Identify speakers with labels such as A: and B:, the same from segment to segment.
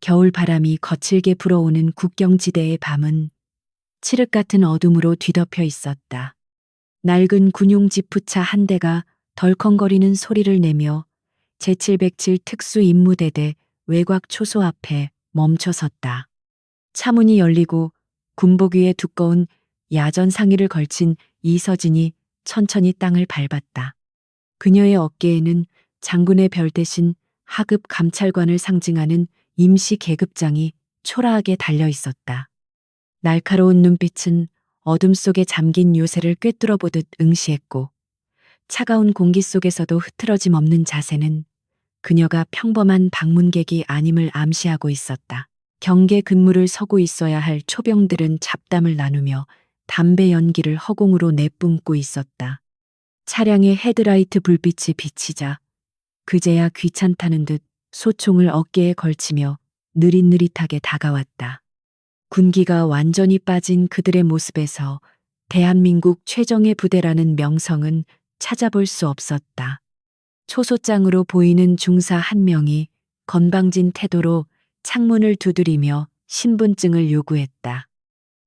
A: 겨울 바람이 거칠게 불어오는 국경지대의 밤은 칠흑 같은 어둠으로 뒤덮여 있었다. 낡은 군용 지프차 한 대가 덜컹거리는 소리를 내며 제707 특수 임무대대 외곽 초소 앞에 멈춰 섰다. 차문이 열리고 군복 위에 두꺼운 야전 상의를 걸친 이서진이 천천히 땅을 밟았다. 그녀의 어깨에는 장군의 별 대신 하급 감찰관을 상징하는 임시 계급장이 초라하게 달려 있었다. 날카로운 눈빛은 어둠 속에 잠긴 요새를 꿰뚫어 보듯 응시했고, 차가운 공기 속에서도 흐트러짐 없는 자세는 그녀가 평범한 방문객이 아님을 암시하고 있었다. 경계 근무를 서고 있어야 할 초병들은 잡담을 나누며 담배 연기를 허공으로 내뿜고 있었다. 차량의 헤드라이트 불빛이 비치자 그제야 귀찮다는 듯 소총을 어깨에 걸치며 느릿느릿하게 다가왔다. 군기가 완전히 빠진 그들의 모습에서 대한민국 최정예 부대라는 명성은 찾아볼 수 없었다. 초소장으로 보이는 중사 한 명이 건방진 태도로 창문을 두드리며 신분증을 요구했다.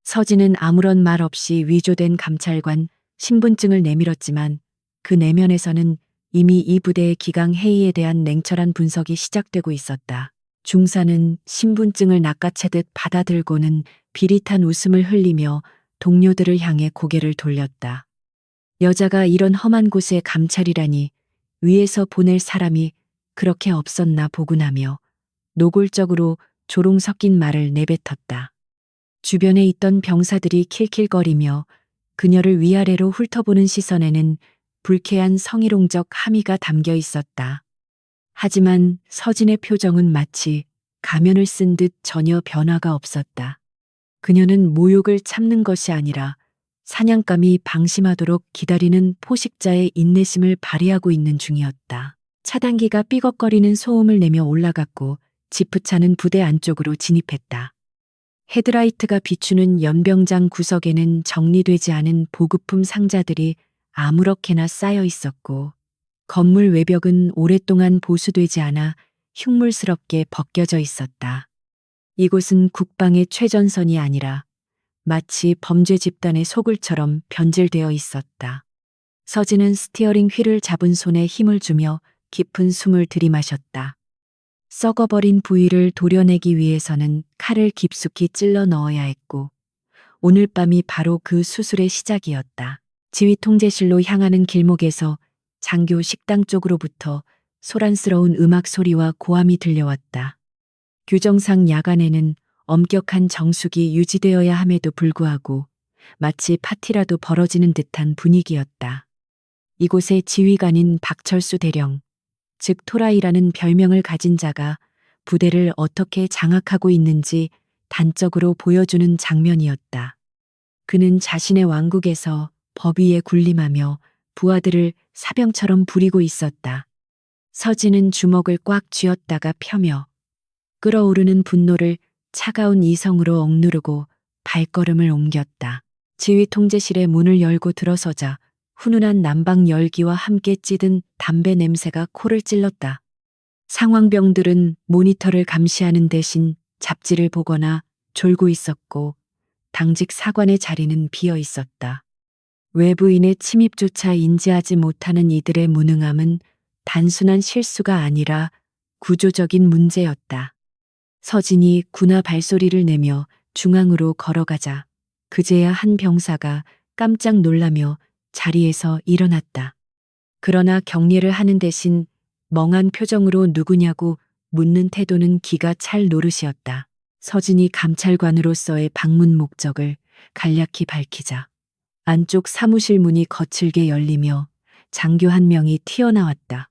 A: 서진은 아무런 말 없이 위조된 감찰관 신분증을 내밀었지만 그 내면에서는 이미 이 부대의 기강 회의에 대한 냉철한 분석이 시작되고 있었다. 중사는 신분증을 낚아채듯 받아들고는 비릿한 웃음을 흘리며 동료들을 향해 고개를 돌렸다. 여자가 이런 험한 곳에 감찰이라니 위에서 보낼 사람이 그렇게 없었나 보구나며 노골적으로 조롱 섞인 말을 내뱉었다. 주변에 있던 병사들이 킬킬거리며 그녀를 위아래로 훑어보는 시선에는 불쾌한 성희롱적 함의가 담겨 있었다. 하지만 서진의 표정은 마치 가면을 쓴 듯 전혀 변화가 없었다. 그녀는 모욕을 참는 것이 아니라 사냥감이 방심하도록 기다리는 포식자의 인내심을 발휘하고 있는 중이었다. 차단기가 삐걱거리는 소음을 내며 올라갔고 지프차는 부대 안쪽으로 진입했다. 헤드라이트가 비추는 연병장 구석에는 정리되지 않은 보급품 상자들이 아무렇게나 쌓여 있었고, 건물 외벽은 오랫동안 보수되지 않아 흉물스럽게 벗겨져 있었다. 이곳은 국방의 최전선이 아니라 마치 범죄 집단의 소굴처럼 변질되어 있었다. 서진은 스티어링 휠을 잡은 손에 힘을 주며 깊은 숨을 들이마셨다. 썩어버린 부위를 도려내기 위해서는 칼을 깊숙이 찔러 넣어야 했고, 오늘 밤이 바로 그 수술의 시작이었다. 지휘 통제실로 향하는 길목에서 장교 식당 쪽으로부터 소란스러운 음악 소리와 고함이 들려왔다. 규정상 야간에는 엄격한 정숙이 유지되어야 함에도 불구하고 마치 파티라도 벌어지는 듯한 분위기였다. 이곳의 지휘관인 박철수 대령, 즉 토라이라는 별명을 가진 자가 부대를 어떻게 장악하고 있는지 단적으로 보여주는 장면이었다. 그는 자신의 왕국에서 법 위에 군림하며 부하들을 사병처럼 부리고 있었다. 서진은 주먹을 꽉 쥐었다가 펴며 끓어오르는 분노를 차가운 이성으로 억누르고 발걸음을 옮겼다. 지휘 통제실의 문을 열고 들어서자 훈훈한 난방 열기와 함께 찌든 담배 냄새가 코를 찔렀다. 상황병들은 모니터를 감시하는 대신 잡지를 보거나 졸고 있었고, 당직 사관의 자리는 비어 있었다. 외부인의 침입조차 인지하지 못하는 이들의 무능함은 단순한 실수가 아니라 구조적인 문제였다. 서진이 군화 발소리를 내며 중앙으로 걸어가자 그제야 한 병사가 깜짝 놀라며 자리에서 일어났다. 그러나 격리를 하는 대신 멍한 표정으로 누구냐고 묻는 태도는 기가 찰 노릇이었다. 서진이 감찰관으로서의 방문 목적을 간략히 밝히자 안쪽 사무실 문이 거칠게 열리며 장교 한 명이 튀어나왔다.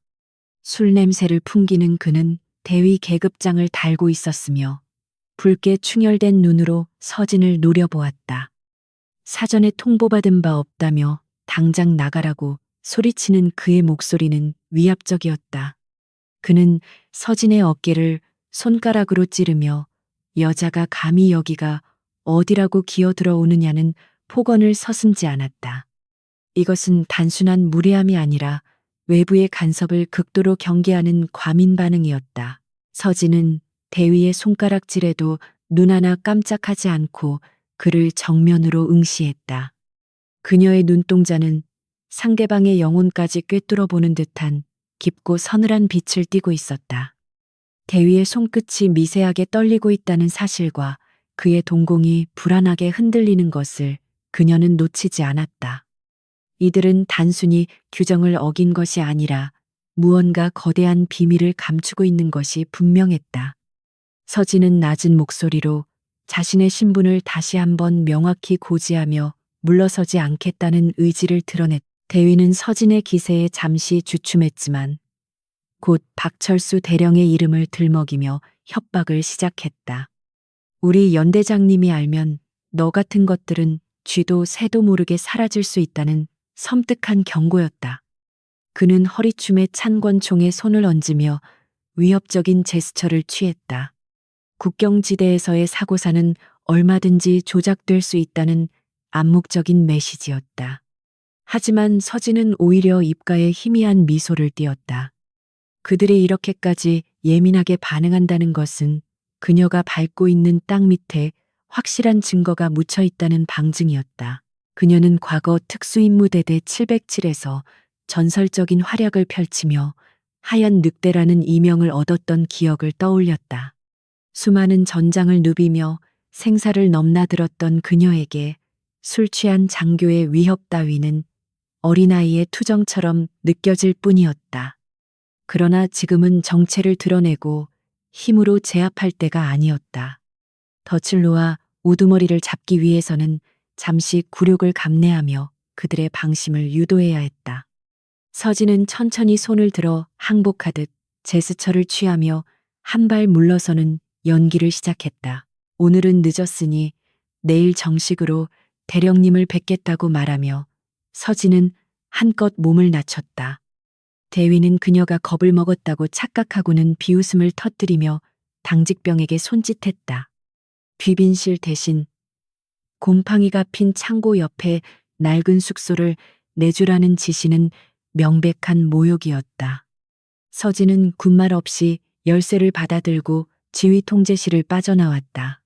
A: 술 냄새를 풍기는 그는 대위 계급장을 달고 있었으며 붉게 충혈된 눈으로 서진을 노려보았다. 사전에 통보받은 바 없다며 당장 나가라고 소리치는 그의 목소리는 위압적이었다. 그는 서진의 어깨를 손가락으로 찌르며 여자가 감히 여기가 어디라고 기어들어오느냐는 폭언을 서슴지 않았다. 이것은 단순한 무례함이 아니라 외부의 간섭을 극도로 경계하는 과민 반응이었다. 서진은 대위의 손가락질에도 눈 하나 깜짝하지 않고 그를 정면으로 응시했다. 그녀의 눈동자는 상대방의 영혼까지 꿰뚫어 보는 듯한 깊고 서늘한 빛을 띠고 있었다. 대위의 손끝이 미세하게 떨리고 있다는 사실과 그의 동공이 불안하게 흔들리는 것을 그녀는 놓치지 않았다. 이들은 단순히 규정을 어긴 것이 아니라 무언가 거대한 비밀을 감추고 있는 것이 분명했다. 서진은 낮은 목소리로 자신의 신분을 다시 한번 명확히 고지하며 물러서지 않겠다는 의지를 드러냈다. 대위는 서진의 기세에 잠시 주춤했지만 곧 박철수 대령의 이름을 들먹이며 협박을 시작했다. 우리 연대장님이 알면 너 같은 것들은 쥐도 새도 모르게 사라질 수 있다는 섬뜩한 경고였다. 그는 허리춤에 찬 권총에 손을 얹으며 위협적인 제스처를 취했다. 국경지대에서의 사고사는 얼마든지 조작될 수 있다는 암묵적인 메시지였다. 하지만 서진은 오히려 입가에 희미한 미소를 띄었다. 그들이 이렇게까지 예민하게 반응한다는 것은 그녀가 밟고 있는 땅 밑에 확실한 증거가 묻혀 있다는 방증이었다. 그녀는 과거 특수임무대대 707에서 전설적인 활약을 펼치며 하얀 늑대라는 이명을 얻었던 기억을 떠올렸다. 수많은 전장을 누비며 생사를 넘나들었던 그녀에게 술 취한 장교의 위협 따위는 어린아이의 투정처럼 느껴질 뿐이었다. 그러나 지금은 정체를 드러내고 힘으로 제압할 때가 아니었다. 덫을 놓아 우두머리를 잡기 위해서는 잠시 굴욕을 감내하며 그들의 방심을 유도해야 했다. 서진은 천천히 손을 들어 항복하듯 제스처를 취하며 한 발 물러서는 연기를 시작했다. 오늘은 늦었으니 내일 정식으로 대령님을 뵙겠다고 말하며 서진은 한껏 몸을 낮췄다. 대위는 그녀가 겁을 먹었다고 착각하고는 비웃음을 터뜨리며 당직병에게 손짓했다. 귀빈실 대신 곰팡이가 핀 창고 옆에 낡은 숙소를 내주라는 지시는 명백한 모욕이었다. 서진은 군말 없이 열쇠를 받아들고 지휘 통제실을 빠져나왔다.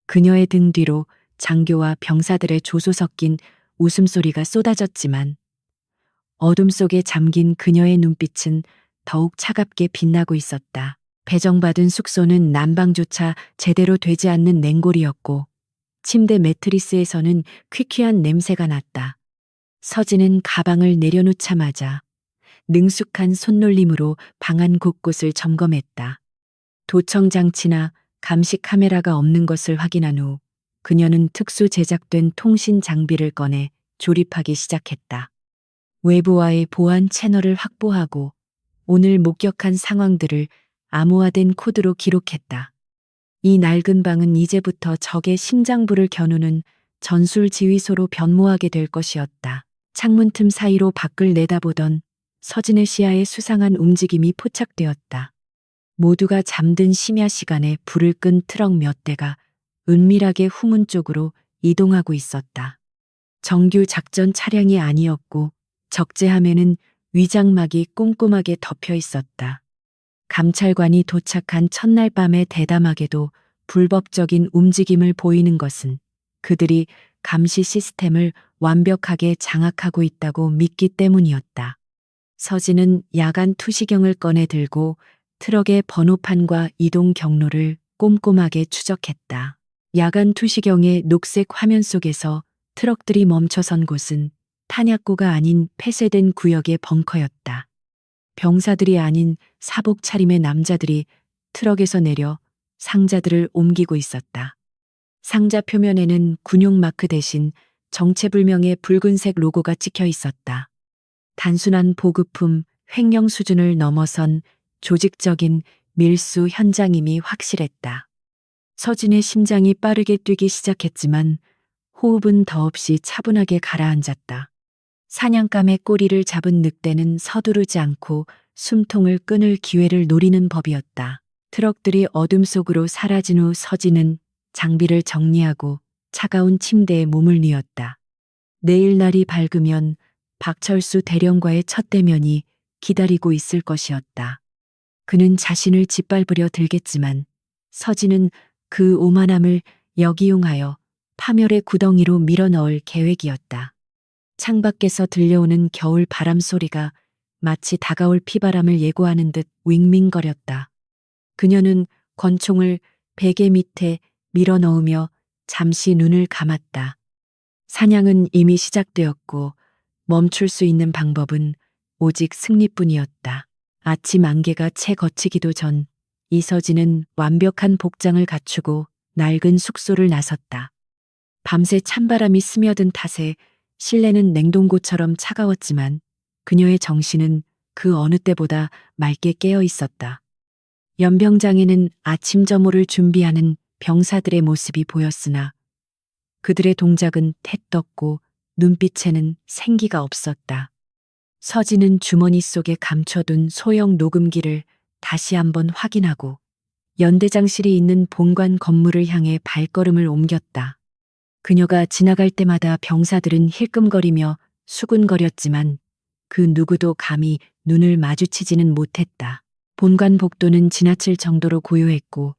A: 그녀의 등 뒤로 장교와 병사들의 조소 섞인 웃음소리가 쏟아졌지만 어둠 속에 잠긴 그녀의 눈빛은 더욱 차갑게 빛나고 있었다. 배정받은 숙소는 난방조차 제대로 되지 않는 냉골이었고 침대 매트리스에서는 퀴퀴한 냄새가 났다. 서진은 가방을 내려놓자마자 능숙한 손놀림으로 방안 곳곳을 점검했다. 도청 장치나 감시 카메라가 없는 것을 확인한 후 그녀는 특수 제작된 통신 장비를 꺼내 조립하기 시작했다. 외부와의 보안 채널을 확보하고 오늘 목격한 상황들을 암호화된 코드로 기록했다. 이 낡은 방은 이제부터 적의 심장부를 겨누는 전술 지휘소로 변모하게 될 것이었다. 창문 틈 사이로 밖을 내다보던 서진의 시야에 수상한 움직임이 포착되었다. 모두가 잠든 심야 시간에 불을 끈 트럭 몇 대가 은밀하게 후문 쪽으로 이동하고 있었다. 정규 작전 차량이 아니었고 적재함에는 위장막이 꼼꼼하게 덮여 있었다. 감찰관이 도착한 첫날 밤에 대담하게도 불법적인 움직임을 보이는 것은 그들이 감시 시스템을 완벽하게 장악하고 있다고 믿기 때문이었다. 서진은 야간 투시경을 꺼내 들고 트럭의 번호판과 이동 경로를 꼼꼼하게 추적했다. 야간 투시경의 녹색 화면 속에서 트럭들이 멈춰선 곳은 탄약고가 아닌 폐쇄된 구역의 벙커였다. 병사들이 아닌 사복 차림의 남자들이 트럭에서 내려 상자들을 옮기고 있었다. 상자 표면에는 군용 마크 대신 정체불명의 붉은색 로고가 찍혀 있었다. 단순한 보급품, 횡령 수준을 넘어선 조직적인 밀수 현장임이 확실했다. 서진의 심장이 빠르게 뛰기 시작했지만 호흡은 더없이 차분하게 가라앉았다. 사냥감의 꼬리를 잡은 늑대는 서두르지 않고 숨통을 끊을 기회를 노리는 법이었다. 트럭들이 어둠 속으로 사라진 후 서진은 장비를 정리하고 차가운 침대에 몸을 뉘었다. 내일 날이 밝으면 박철수 대령과의 첫 대면이 기다리고 있을 것이었다. 그는 자신을 짓밟으려 들겠지만 서진은 그 오만함을 역이용하여 파멸의 구덩이로 밀어넣을 계획이었다. 창밖에서 들려오는 겨울 바람 소리가 마치 다가올 피바람을 예고하는 듯 윙윙거렸다. 그녀는 권총을 베개 밑에 밀어넣으며 잠시 눈을 감았다. 사냥은 이미 시작되었고 멈출 수 있는 방법은 오직 승리뿐이었다. 아침 안개가 채 걷히기도 전 이서진은 완벽한 복장을 갖추고 낡은 숙소를 나섰다. 밤새 찬바람이 스며든 탓에 실내는 냉동고처럼 차가웠지만 그녀의 정신은 그 어느 때보다 맑게 깨어 있었다. 연병장에는 아침 점호를 준비하는 병사들의 모습이 보였으나 그들의 동작은 태떴고 눈빛에는 생기가 없었다. 서진은 주머니 속에 감춰둔 소형 녹음기를 다시 한번 확인하고 연대장실이 있는 본관 건물을 향해 발걸음을 옮겼다. 그녀가 지나갈 때마다 병사들은 힐끔거리며 수군거렸지만 그 누구도 감히 눈을 마주치지는 못했다. 본관 복도는 지나칠 정도로 고요했고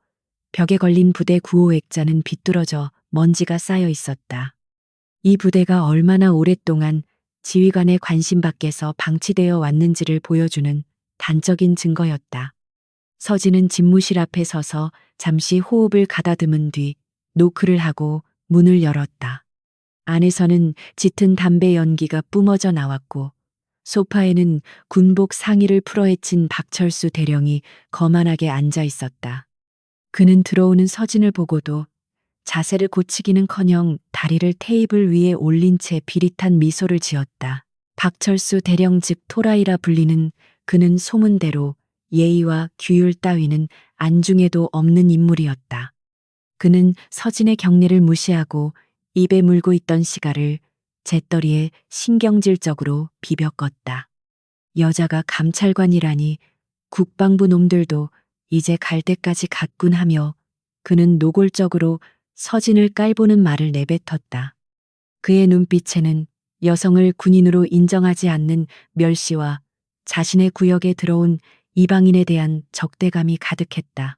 A: 벽에 걸린 부대 구호 액자는 비뚤어져 먼지가 쌓여 있었다. 이 부대가 얼마나 오랫동안 지휘관의 관심 밖에서 방치되어 왔는지를 보여주는 단적인 증거였다. 서진은 집무실 앞에 서서 잠시 호흡을 가다듬은 뒤 노크를 하고 문을 열었다. 안에서는 짙은 담배 연기가 뿜어져 나왔고 소파에는 군복 상의를 풀어헤친 박철수 대령이 거만하게 앉아 있었다. 그는 들어오는 서진을 보고도 자세를 고치기는커녕 다리를 테이블 위에 올린 채 비릿한 미소를 지었다. 박철수 대령 즉 토라이라 불리는 그는 소문대로 예의와 규율 따위는 안중에도 없는 인물이었다. 그는 서진의 경례를 무시하고 입에 물고 있던 시가를 재떨이에 신경질적으로 비벼 껐다. 여자가 감찰관이라니 국방부 놈들도 이제 갈 때까지 갔군 하며 그는 노골적으로 서진을 깔보는 말을 내뱉었다. 그의 눈빛에는 여성을 군인으로 인정하지 않는 멸시와 자신의 구역에 들어온 이방인에 대한 적대감이 가득했다.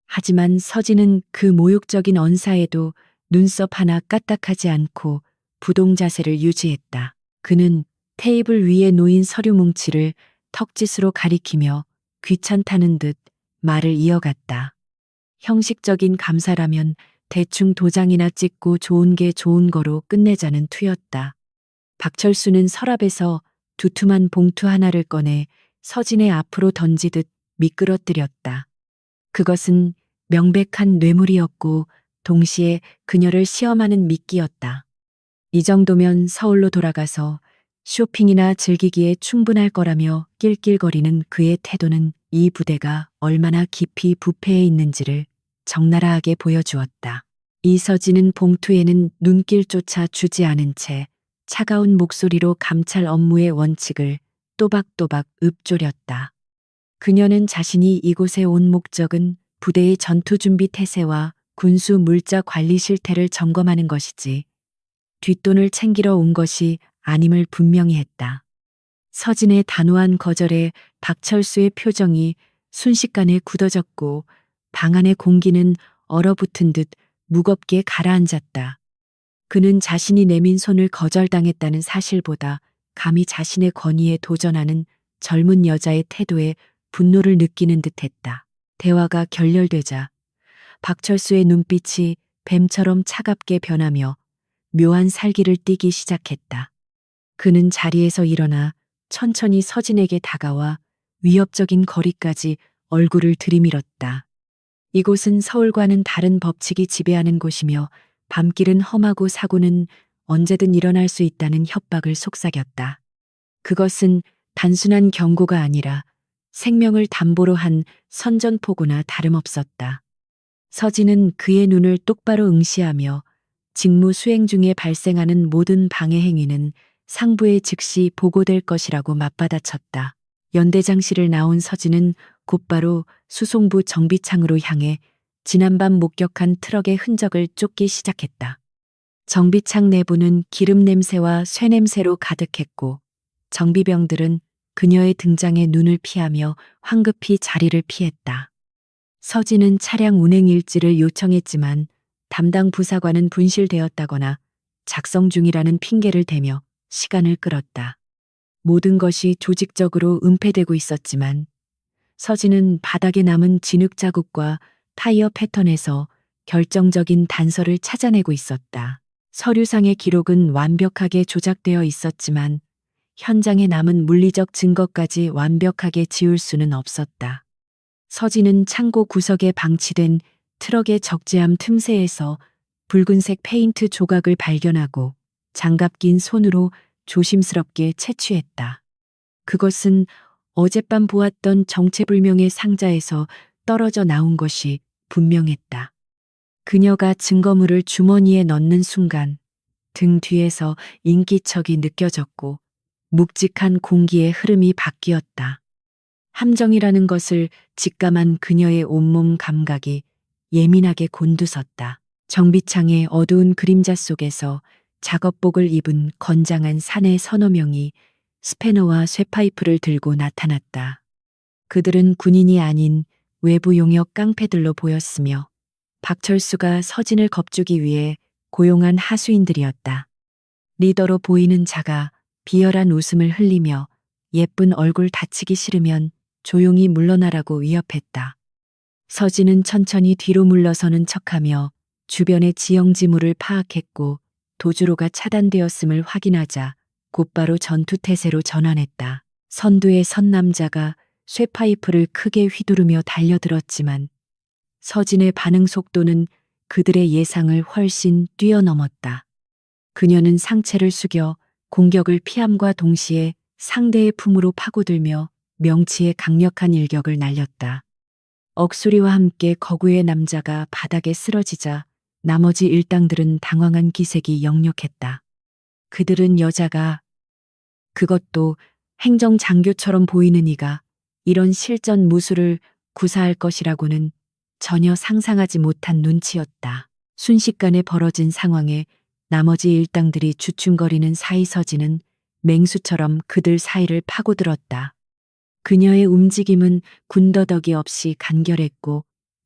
A: 하지만 서진은 그 모욕적인 언사에도 눈썹 하나 까딱하지 않고 부동 자세를 유지했다. 그는 테이블 위에 놓인 서류 뭉치를 턱짓으로 가리키며 귀찮다는 듯 말을 이어갔다. 형식적인 감사라면 대충 도장이나 찍고 좋은 게 좋은 거로 끝내자는 투였다. 박철수는 서랍에서 두툼한 봉투 하나를 꺼내 서진의 앞으로 던지듯 미끄러뜨렸다. 그것은 명백한 뇌물이었고 동시에 그녀를 시험하는 미끼였다. 이 정도면 서울로 돌아가서 쇼핑이나 즐기기에 충분할 거라며 낄낄거리는 그의 태도는 이 부대가 얼마나 깊이 부패해 있는지를 적나라하게 보여주었다. 이서진은 봉투에는 눈길조차 주지 않은 채 차가운 목소리로 감찰 업무의 원칙을 또박또박 읊조렸다. 그녀는 자신이 이곳에 온 목적은 부대의 전투준비 태세와 군수 물자 관리 실태를 점검하는 것이지 뒷돈을 챙기러 온 것이 아님을 분명히 했다. 서진의 단호한 거절에 박철수의 표정이 순식간에 굳어졌고 방 안의 공기는 얼어붙은 듯 무겁게 가라앉았다. 그는 자신이 내민 손을 거절당했다는 사실보다 감히 자신의 권위에 도전하는 젊은 여자의 태도에 분노를 느끼는 듯했다. 대화가 결렬되자 박철수의 눈빛이 뱀처럼 차갑게 변하며 묘한 살기를 띠기 시작했다. 그는 자리에서 일어나 천천히 서진에게 다가와 위협적인 거리까지 얼굴을 들이밀었다. 이곳은 서울과는 다른 법칙이 지배하는 곳이며 밤길은 험하고 사고는 언제든 일어날 수 있다는 협박을 속삭였다. 그것은 단순한 경고가 아니라 생명을 담보로 한 선전포고나 다름없었다. 서진은 그의 눈을 똑바로 응시하며 직무 수행 중에 발생하는 모든 방해 행위는 상부에 즉시 보고될 것이라고 맞받아쳤다. 연대장실을 나온 서진은 곧바로 수송부 정비창으로 향해 지난밤 목격한 트럭의 흔적을 쫓기 시작했다. 정비창 내부는 기름 냄새와 쇠 냄새로 가득했고 정비병들은 그녀의 등장에 눈을 피하며 황급히 자리를 피했다. 서진은 차량 운행 일지를 요청했지만 담당 부사관은 분실되었다거나 작성 중이라는 핑계를 대며 시간을 끌었다. 모든 것이 조직적으로 은폐되고 있었지만 서진은 바닥에 남은 진흙 자국과 타이어 패턴에서 결정적인 단서를 찾아내고 있었다. 서류상의 기록은 완벽하게 조작되어 있었지만 현장에 남은 물리적 증거까지 완벽하게 지울 수는 없었다. 서진은 창고 구석에 방치된 트럭의 적재함 틈새에서 붉은색 페인트 조각을 발견하고 장갑 낀 손으로 조심스럽게 채취했다. 그것은 어젯밤 보았던 정체불명의 상자에서 떨어져 나온 것이 분명했다. 그녀가 증거물을 주머니에 넣는 순간 등 뒤에서 인기척이 느껴졌고 묵직한 공기의 흐름이 바뀌었다. 함정이라는 것을 직감한 그녀의 온몸 감각이 예민하게 곤두섰다. 정비창의 어두운 그림자 속에서 작업복을 입은 건장한 사내 서너 명이 스패너와 쇠파이프를 들고 나타났다. 그들은 군인이 아닌 외부 용역 깡패들로 보였으며 박철수가 서진을 겁주기 위해 고용한 하수인들이었다. 리더로 보이는 자가 비열한 웃음을 흘리며 예쁜 얼굴 다치기 싫으면 조용히 물러나라고 위협했다. 서진은 천천히 뒤로 물러서는 척하며 주변의 지형지물을 파악했고 도주로가 차단되었음을 확인하자 곧바로 전투태세로 전환했다. 선두에 선 남자가 쇠파이프를 크게 휘두르며 달려들었지만 서진의 반응 속도는 그들의 예상을 훨씬 뛰어넘었다. 그녀는 상체를 숙여 공격을 피함과 동시에 상대의 품으로 파고들며 명치에 강력한 일격을 날렸다. 억소리와 함께 거구의 남자가 바닥에 쓰러지자 나머지 일당들은 당황한 기색이 역력했다. 그들은 여자가, 그것도 행정장교처럼 보이는 이가 이런 실전 무술을 구사할 것이라고는 전혀 상상하지 못한 눈치였다. 순식간에 벌어진 상황에 나머지 일당들이 주춤거리는 사이 서진은 맹수처럼 그들 사이를 파고들었다. 그녀의 움직임은 군더더기 없이 간결했고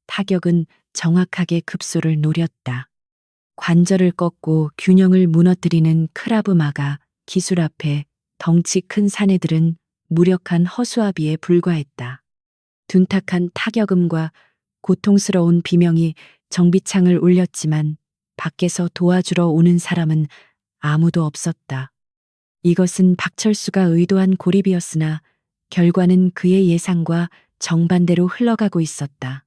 A: 타격은 정확하게 급소를 노렸다. 관절을 꺾고 균형을 무너뜨리는 크라브마가 기술 앞에 덩치 큰 사내들은 무력한 허수아비에 불과했다. 둔탁한 타격음과 고통스러운 비명이 정비창을 울렸지만 밖에서 도와주러 오는 사람은 아무도 없었다. 이것은 박철수가 의도한 고립이었으나 결과는 그의 예상과 정반대로 흘러가고 있었다.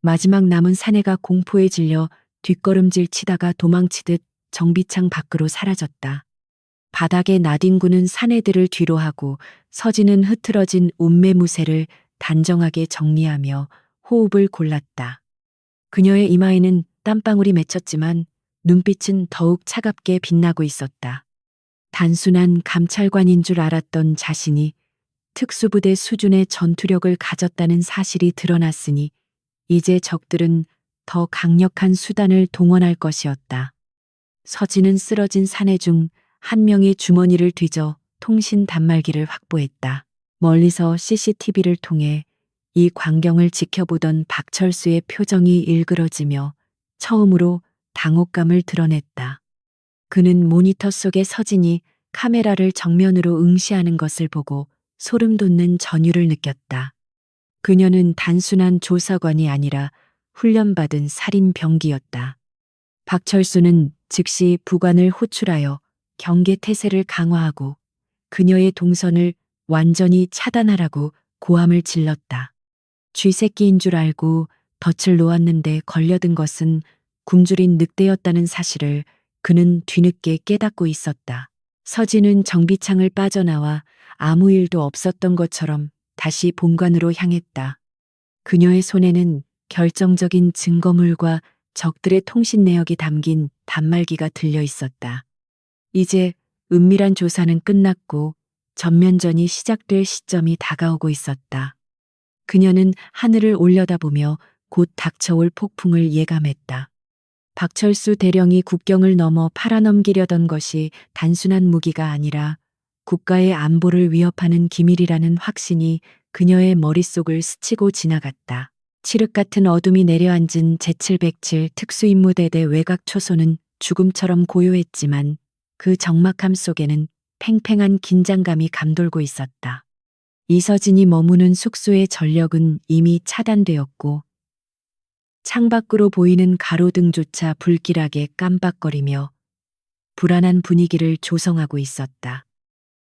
A: 마지막 남은 사내가 공포에 질려 뒷걸음질 치다가 도망치듯 정비창 밖으로 사라졌다. 바닥에 나뒹구는 사내들을 뒤로하고 서진은 흐트러진 운매무새를 단정하게 정리하며 호흡을 골랐다. 그녀의 이마에는 땀방울이 맺혔지만 눈빛은 더욱 차갑게 빛나고 있었다. 단순한 감찰관인 줄 알았던 자신이 특수부대 수준의 전투력을 가졌다는 사실이 드러났으니 이제 적들은 더 강력한 수단을 동원할 것이었다. 서진은 쓰러진 사내 중 한 명이 주머니를 뒤져 통신 단말기를 확보했다. 멀리서 CCTV를 통해 이 광경을 지켜보던 박철수의 표정이 일그러지며 처음으로 당혹감을 드러냈다. 그는 모니터 속의 서진이 카메라를 정면으로 응시하는 것을 보고 소름 돋는 전율을 느꼈다. 그녀는 단순한 조사관이 아니라 훈련받은 살인병기였다. 박철수는 즉시 부관을 호출하여 경계 태세를 강화하고 그녀의 동선을 완전히 차단하라고 고함을 질렀다. 쥐새끼인 줄 알고 덫을 놓았는데 걸려든 것은 굶주린 늑대였다는 사실을 그는 뒤늦게 깨닫고 있었다. 서진은 정비창을 빠져나와 아무 일도 없었던 것처럼 다시 본관으로 향했다. 그녀의 손에는 결정적인 증거물과 적들의 통신 내역이 담긴 단말기가 들려 있었다. 이제 은밀한 조사는 끝났고 전면전이 시작될 시점이 다가오고 있었다. 그녀는 하늘을 올려다보며 곧 닥쳐올 폭풍을 예감했다. 박철수 대령이 국경을 넘어 팔아넘기려던 것이 단순한 무기가 아니라 국가의 안보를 위협하는 기밀이라는 확신이 그녀의 머릿속을 스치고 지나갔다. 칠흑 같은 어둠이 내려앉은 제707 특수임무대대 외곽 초소는 죽음처럼 고요했지만 그 적막함 속에는 팽팽한 긴장감이 감돌고 있었다. 이서진이 머무는 숙소의 전력은 이미 차단되었고 창밖으로 보이는 가로등조차 불길하게 깜박거리며 불안한 분위기를 조성하고 있었다.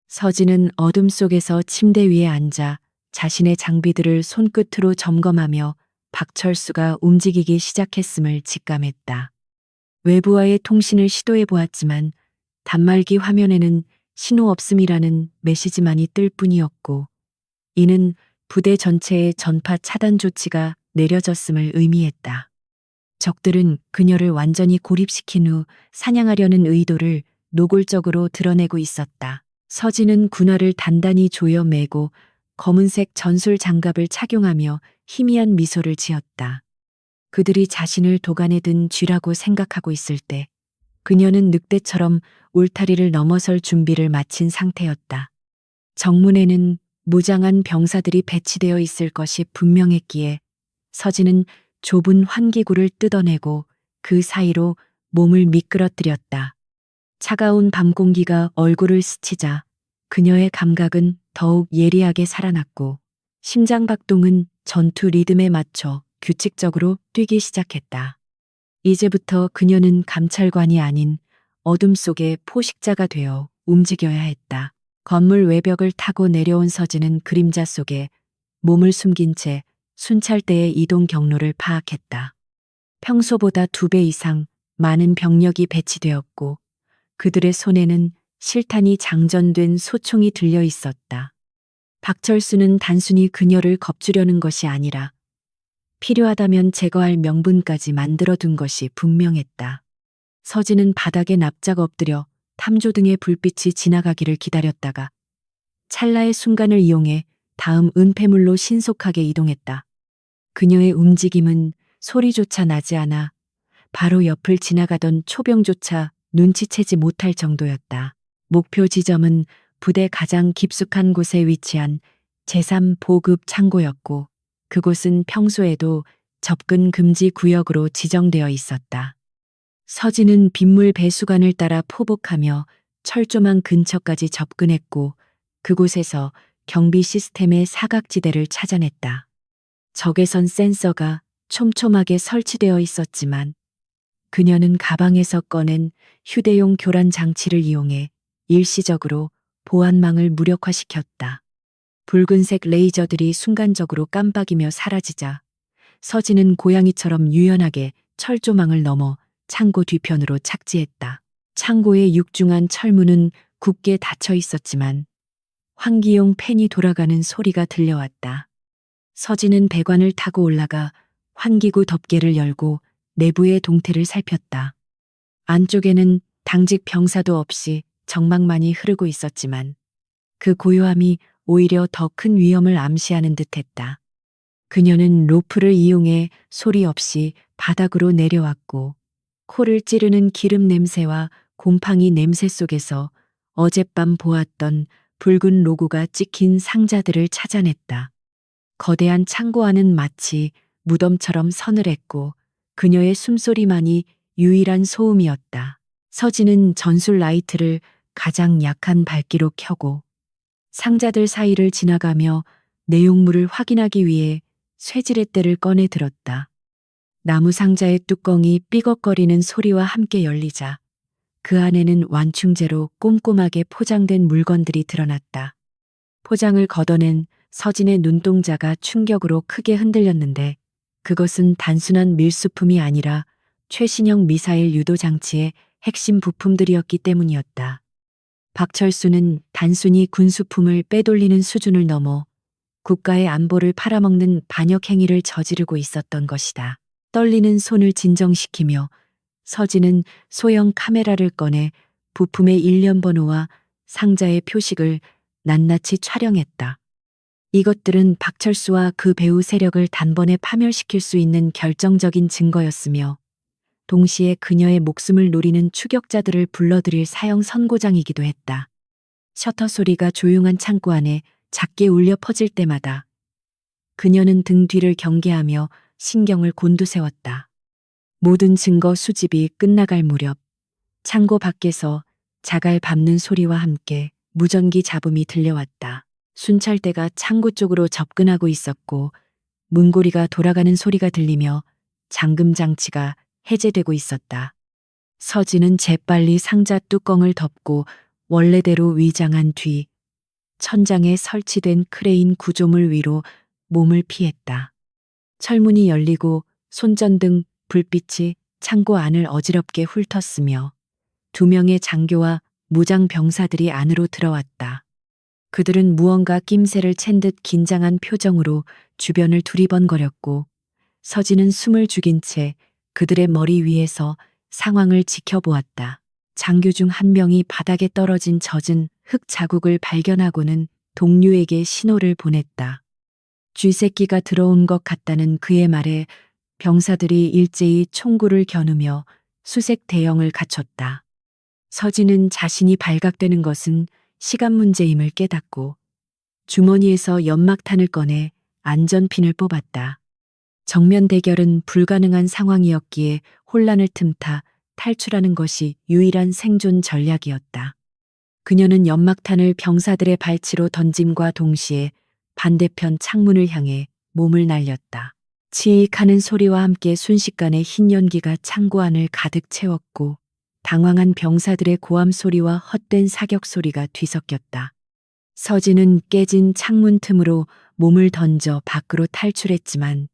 A: 서진은 어둠 속에서 침대 위에 앉아 자신의 장비들을 손끝으로 점검하며 박철수가 움직이기 시작했음을 직감했다. 외부와의 통신을 시도해 보았지만 단말기 화면에는 신호 없음이라는 메시지만이 뜰 뿐이었고 이는 부대 전체의 전파 차단 조치가 내려졌음을 의미했다. 적들은 그녀를 완전히 고립시킨 후 사냥하려는 의도를 노골적으로 드러내고 있었다. 서진은 군화를 단단히 조여 매고 검은색 전술 장갑을 착용하며 희미한 미소를 지었다. 그들이 자신을 도간에 든 쥐라고 생각하고 있을 때 그녀는 늑대처럼 울타리를 넘어설 준비를 마친 상태였다. 정문에는 무장한 병사들이 배치되어 있을 것이 분명했기에 서진은 좁은 환기구를 뜯어내고 그 사이로 몸을 미끄러뜨렸다. 차가운 밤 공기가 얼굴을 스치자 그녀의 감각은 더욱 예리하게 살아났고 심장 박동은 전투 리듬에 맞춰 규칙적으로 뛰기 시작했다. 이제부터 그녀는 감찰관이 아닌 어둠 속의 포식자가 되어 움직여야 했다. 건물 외벽을 타고 내려온 서진은 그림자 속에 몸을 숨긴 채 순찰대의 이동 경로를 파악했다. 평소보다 2배 이상 많은 병력이 배치되었고 그들의 손에는 실탄이 장전된 소총이 들려 있었다. 박철수는 단순히 그녀를 겁주려는 것이 아니라 필요하다면 제거할 명분까지 만들어둔 것이 분명했다. 서진은 바닥에 납작 엎드려 탐조등의 불빛이 지나가기를 기다렸다가 찰나의 순간을 이용해 다음 은폐물로 신속하게 이동했다. 그녀의 움직임은 소리조차 나지 않아 바로 옆을 지나가던 초병조차 눈치채지 못할 정도였다. 목표 지점은 부대 가장 깊숙한 곳에 위치한 제3보급 창고였고 그곳은 평소에도 접근 금지 구역으로 지정되어 있었다. 서진은 빗물 배수관을 따라 포복하며 철조망 근처까지 접근했고 그곳에서 경비 시스템의 사각지대를 찾아냈다. 적외선 센서가 촘촘하게 설치되어 있었지만 그녀는 가방에서 꺼낸 휴대용 교란 장치를 이용해 일시적으로 보안망을 무력화시켰다. 붉은색 레이저들이 순간적으로 깜빡이며 사라지자 서진은 고양이처럼 유연하게 철조망을 넘어 창고 뒤편으로 착지했다. 창고의 육중한 철문은 굳게 닫혀 있었지만 환기용 팬이 돌아가는 소리가 들려왔다. 서진은 배관을 타고 올라가 환기구 덮개를 열고 내부의 동태를 살폈다. 안쪽에는 당직 병사도 없이 정막만이 흐르고 있었지만 그 고요함이 오히려 더 큰 위험을 암시하는 듯했다. 그녀는 로프를 이용해 소리 없이 바닥으로 내려왔고 코를 찌르는 기름 냄새와 곰팡이 냄새 속에서 어젯밤 보았던 붉은 로고가 찍힌 상자들을 찾아냈다. 거대한 창고 안은 마치 무덤처럼 서늘했고 그녀의 숨소리만이 유일한 소음이었다. 서진은 전술 라이트를 가장 약한 밝기로 켜고 상자들 사이를 지나가며 내용물을 확인하기 위해 쇠지렛대를 꺼내 들었다. 나무 상자의 뚜껑이 삐걱거리는 소리와 함께 열리자 그 안에는 완충제로 꼼꼼하게 포장된 물건들이 드러났다. 포장을 걷어낸 서진의 눈동자가 충격으로 크게 흔들렸는데 그것은 단순한 밀수품이 아니라 최신형 미사일 유도 장치의 핵심 부품들이었기 때문이었다. 박철수는 단순히 군수품을 빼돌리는 수준을 넘어 국가의 안보를 팔아먹는 반역 행위를 저지르고 있었던 것이다. 떨리는 손을 진정시키며 서진은 소형 카메라를 꺼내 부품의 일련 번호와 상자의 표식을 낱낱이 촬영했다. 이것들은 박철수와 그 배후 세력을 단번에 파멸시킬 수 있는 결정적인 증거였으며 동시에 그녀의 목숨을 노리는 추격자들을 불러들일 사형 선고장이기도 했다. 셔터 소리가 조용한 창고 안에 작게 울려 퍼질 때마다 그녀는 등 뒤를 경계하며 신경을 곤두세웠다. 모든 증거 수집이 끝나갈 무렵 창고 밖에서 자갈 밟는 소리와 함께 무전기 잡음이 들려왔다. 순찰대가 창고 쪽으로 접근하고 있었고 문고리가 돌아가는 소리가 들리며 잠금 장치가 해제되고 있었다. 서진은 재빨리 상자 뚜껑을 덮고 원래대로 위장한 뒤 천장에 설치된 크레인 구조물 위로 몸을 피했다. 철문이 열리고 손전등 불빛이 창고 안을 어지럽게 훑었으며 2명의 장교와 무장 병사들이 안으로 들어왔다. 그들은 무언가 낌새를 챈 듯 긴장한 표정으로 주변을 두리번거렸고 서진은 숨을 죽인 채 그들의 머리 위에서 상황을 지켜보았다. 장교 중 한 명이 바닥에 떨어진 젖은 흙 자국을 발견하고는 동료에게 신호를 보냈다. 쥐새끼가 들어온 것 같다는 그의 말에 병사들이 일제히 총구를 겨누며 수색 대형을 갖췄다. 서진은 자신이 발각되는 것은 시간 문제임을 깨닫고 주머니에서 연막탄을 꺼내 안전핀을 뽑았다. 정면 대결은 불가능한 상황이었기에 혼란을 틈타 탈출하는 것이 유일한 생존 전략이었다. 그녀는 연막탄을 병사들의 발치로 던짐과 동시에 반대편 창문을 향해 몸을 날렸다. 치익 하는 소리와 함께 순식간에 흰 연기가 창고 안을 가득 채웠고 당황한 병사들의 고함 소리와 헛된 사격 소리가 뒤섞였다. 서진은 깨진 창문 틈으로 몸을 던져 밖으로 탈출했지만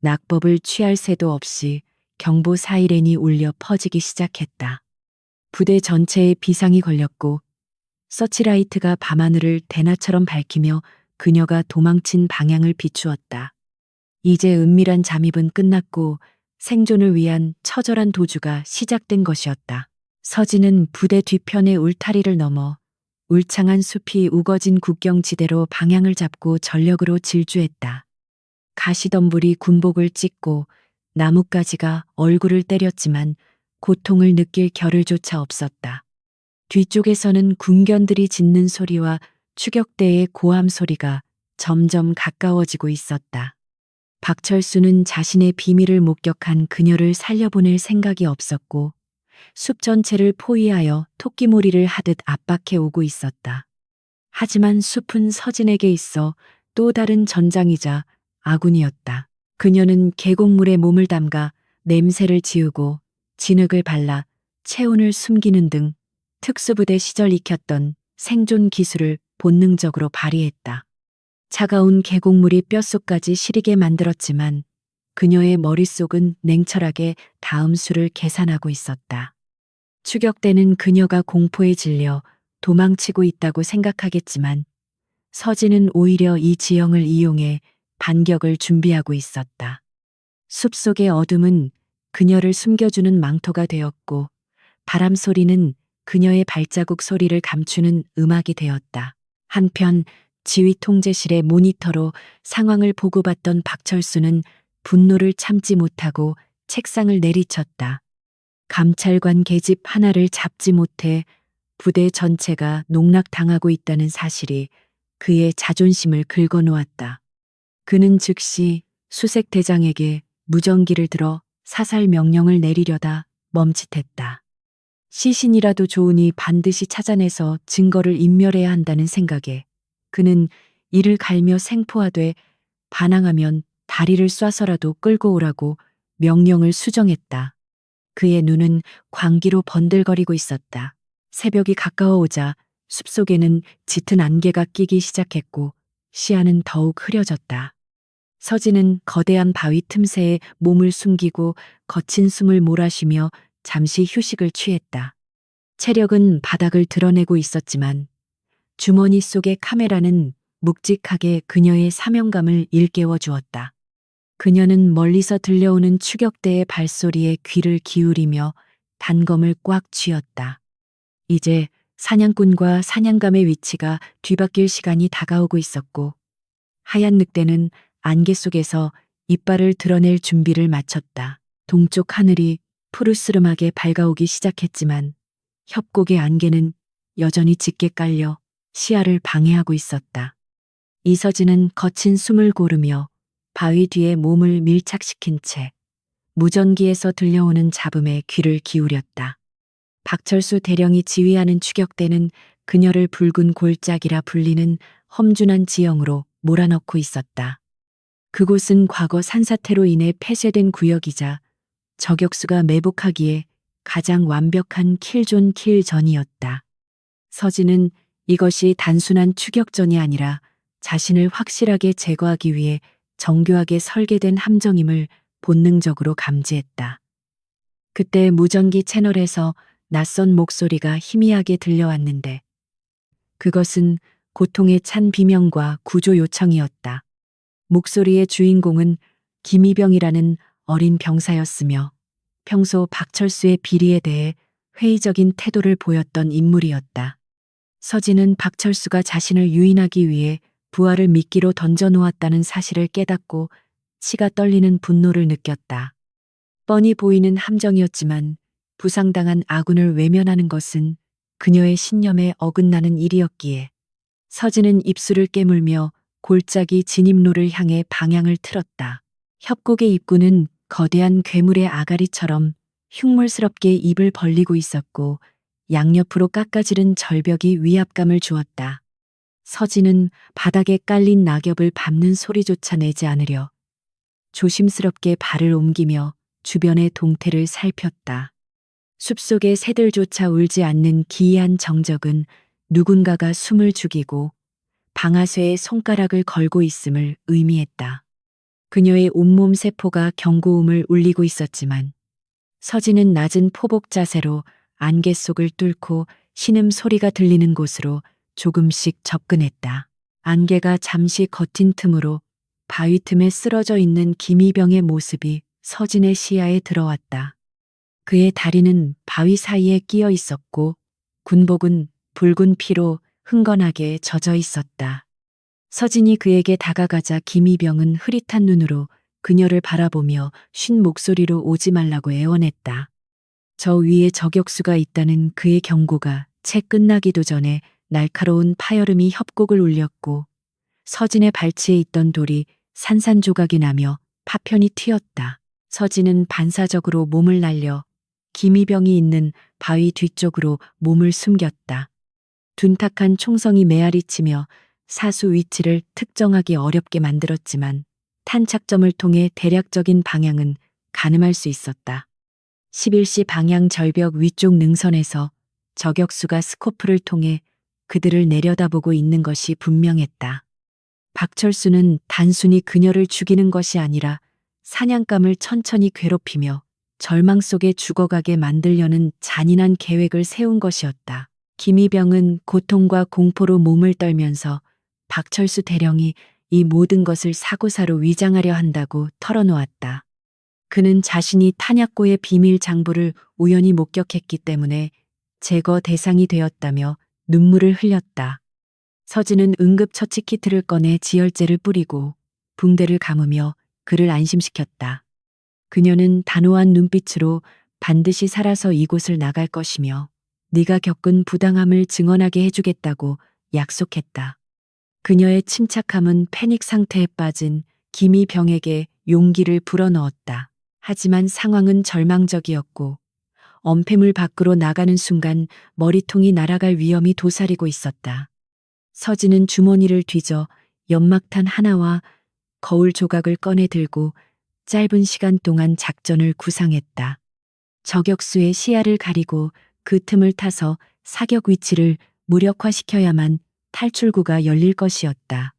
A: 낙법을 취할 새도 없이 경보 사이렌이 울려 퍼지기 시작했다. 부대 전체에 비상이 걸렸고 서치라이트가 밤하늘을 대낮처럼 밝히며 그녀가 도망친 방향을 비추었다. 이제 은밀한 잠입은 끝났고 생존을 위한 처절한 도주가 시작된 것이었다. 서진은 부대 뒤편의 울타리를 넘어 울창한 숲이 우거진 국경지대로 방향을 잡고 전력으로 질주했다. 가시덤불이 군복을 찢고 나뭇가지가 얼굴을 때렸지만 고통을 느낄 겨를조차 없었다. 뒤쪽에서는 군견들이 짖는 소리와 추격대의 고함 소리가 점점 가까워지고 있었다. 박철수는 자신의 비밀을 목격한 그녀를 살려보낼 생각이 없었고 숲 전체를 포위하여 토끼몰이를 하듯 압박해 오고 있었다. 하지만 숲은 서진에게 있어 또 다른 전장이자 아군이었다. 그녀는 계곡물에 몸을 담가 냄새를 지우고 진흙을 발라 체온을 숨기는 등 특수부대 시절 익혔던 생존 기술을 본능적으로 발휘했다. 차가운 계곡물이 뼛속까지 시리게 만들었지만 그녀의 머릿속은 냉철하게 다음 수를 계산하고 있었다. 추격대는 그녀가 공포에 질려 도망치고 있다고 생각하겠지만 서진은 오히려 이 지형을 이용해 반격을 준비하고 있었다. 숲속의 어둠은 그녀를 숨겨주는 망토가 되었고 바람 소리는 그녀의 발자국 소리를 감추는 음악이 되었다. 한편 지휘 통제실의 모니터로 상황을 보고받던 박철수는 분노를 참지 못하고 책상을 내리쳤다. 감찰관 계집 하나를 잡지 못해 부대 전체가 농락당하고 있다는 사실이 그의 자존심을 긁어놓았다. 그는 즉시 수색대장에게 무전기를 들어 사살 명령을 내리려다 멈칫했다. 시신이라도 좋으니 반드시 찾아내서 증거를 인멸해야 한다는 생각에 그는 이를 갈며 생포하되 반항하면 다리를 쏴서라도 끌고 오라고 명령을 수정했다. 그의 눈은 광기로 번들거리고 있었다. 새벽이 가까워오자 숲속에는 짙은 안개가 끼기 시작했고 시야는 더욱 흐려졌다. 서진은 거대한 바위 틈새에 몸을 숨기고 거친 숨을 몰아쉬며 잠시 휴식을 취했다. 체력은 바닥을 드러내고 있었지만 주머니 속의 카메라는 묵직하게 그녀의 사명감을 일깨워 주었다. 그녀는 멀리서 들려오는 추격대의 발소리에 귀를 기울이며 단검을 꽉 쥐었다. 이제 사냥꾼과 사냥감의 위치가 뒤바뀔 시간이 다가오고 있었고 하얀 늑대는 안개 속에서 이빨을 드러낼 준비를 마쳤다. 동쪽 하늘이 푸르스름하게 밝아오기 시작했지만 협곡의 안개는 여전히 짙게 깔려 시야를 방해하고 있었다. 이서진은 거친 숨을 고르며 바위 뒤에 몸을 밀착시킨 채 무전기에서 들려오는 잡음에 귀를 기울였다. 박철수 대령이 지휘하는 추격대는 그녀를 붉은 골짜기라 불리는 험준한 지형으로 몰아넣고 있었다. 그곳은 과거 산사태로 인해 폐쇄된 구역이자 저격수가 매복하기에 가장 완벽한 킬존 킬전이었다. 서진은 이것이 단순한 추격전이 아니라 자신을 확실하게 제거하기 위해 정교하게 설계된 함정임을 본능적으로 감지했다. 그때 무전기 채널에서 낯선 목소리가 희미하게 들려왔는데 그것은 고통에 찬 비명과 구조 요청이었다. 목소리의 주인공은 김희병이라는 어린 병사였으며 평소 박철수의 비리에 대해 회의적인 태도를 보였던 인물이었다. 서진은 박철수가 자신을 유인하기 위해 부하를 미끼로 던져놓았다는 사실을 깨닫고 치가 떨리는 분노를 느꼈다. 뻔히 보이는 함정이었지만 부상당한 아군을 외면하는 것은 그녀의 신념에 어긋나는 일이었기에 서진은 입술을 깨물며 골짜기 진입로를 향해 방향을 틀었다. 협곡의 입구는 거대한 괴물의 아가리처럼 흉물스럽게 입을 벌리고 있었고 양옆으로 깎아지른 절벽이 위압감을 주었다. 서진은 바닥에 깔린 낙엽을 밟는 소리조차 내지 않으려 조심스럽게 발을 옮기며 주변의 동태를 살폈다. 숲속의 새들조차 울지 않는 기이한 정적은 누군가가 숨을 죽이고 방아쇠에 손가락을 걸고 있음을 의미했다. 그녀의 온몸 세포가 경고음을 울리고 있었지만 서진은 낮은 포복 자세로 안개 속을 뚫고 신음 소리가 들리는 곳으로 조금씩 접근했다. 안개가 잠시 걷힌 틈으로 바위 틈에 쓰러져 있는 김희병의 모습이 서진의 시야에 들어왔다. 그의 다리는 바위 사이에 끼어 있었고 군복은 붉은 피로 흥건하게 젖어 있었다. 서진이 그에게 다가가자 김희병은 흐릿한 눈으로 그녀를 바라보며 쉰 목소리로 오지 말라고 애원했다. 저 위에 저격수가 있다는 그의 경고가 채 끝나기도 전에 날카로운 파열음이 협곡을 울렸고 서진의 발치에 있던 돌이 산산조각이 나며 파편이 튀었다. 서진은 반사적으로 몸을 날려 김희병이 있는 바위 뒤쪽으로 몸을 숨겼다. 둔탁한 총성이 메아리치며 사수 위치를 특정하기 어렵게 만들었지만 탄착점을 통해 대략적인 방향은 가늠할 수 있었다. 11시 방향 절벽 위쪽 능선에서 저격수가 스코프를 통해 그들을 내려다보고 있는 것이 분명했다. 박철수는 단순히 그녀를 죽이는 것이 아니라 사냥감을 천천히 괴롭히며 절망 속에 죽어가게 만들려는 잔인한 계획을 세운 것이었다. 김희병은 고통과 공포로 몸을 떨면서 박철수 대령이 이 모든 것을 사고사로 위장하려 한다고 털어놓았다. 그는 자신이 탄약고의 비밀 장부를 우연히 목격했기 때문에 제거 대상이 되었다며 눈물을 흘렸다. 서진은 응급처치 키트를 꺼내 지혈제를 뿌리고 붕대를 감으며 그를 안심시켰다. 그녀는 단호한 눈빛으로 반드시 살아서 이곳을 나갈 것이며 네가 겪은 부당함을 증언하게 해주겠다고 약속했다. 그녀의 침착함은 패닉 상태에 빠진 김희병에게 용기를 불어넣었다. 하지만 상황은 절망적이었고 엄폐물 밖으로 나가는 순간 머리통이 날아갈 위험이 도사리고 있었다. 서진은 주머니를 뒤져 연막탄 하나와 거울 조각을 꺼내 들고 짧은 시간 동안 작전을 구상했다. 저격수의 시야를 가리고 그 틈을 타서 사격 위치를 무력화시켜야만 탈출구가 열릴 것이었다.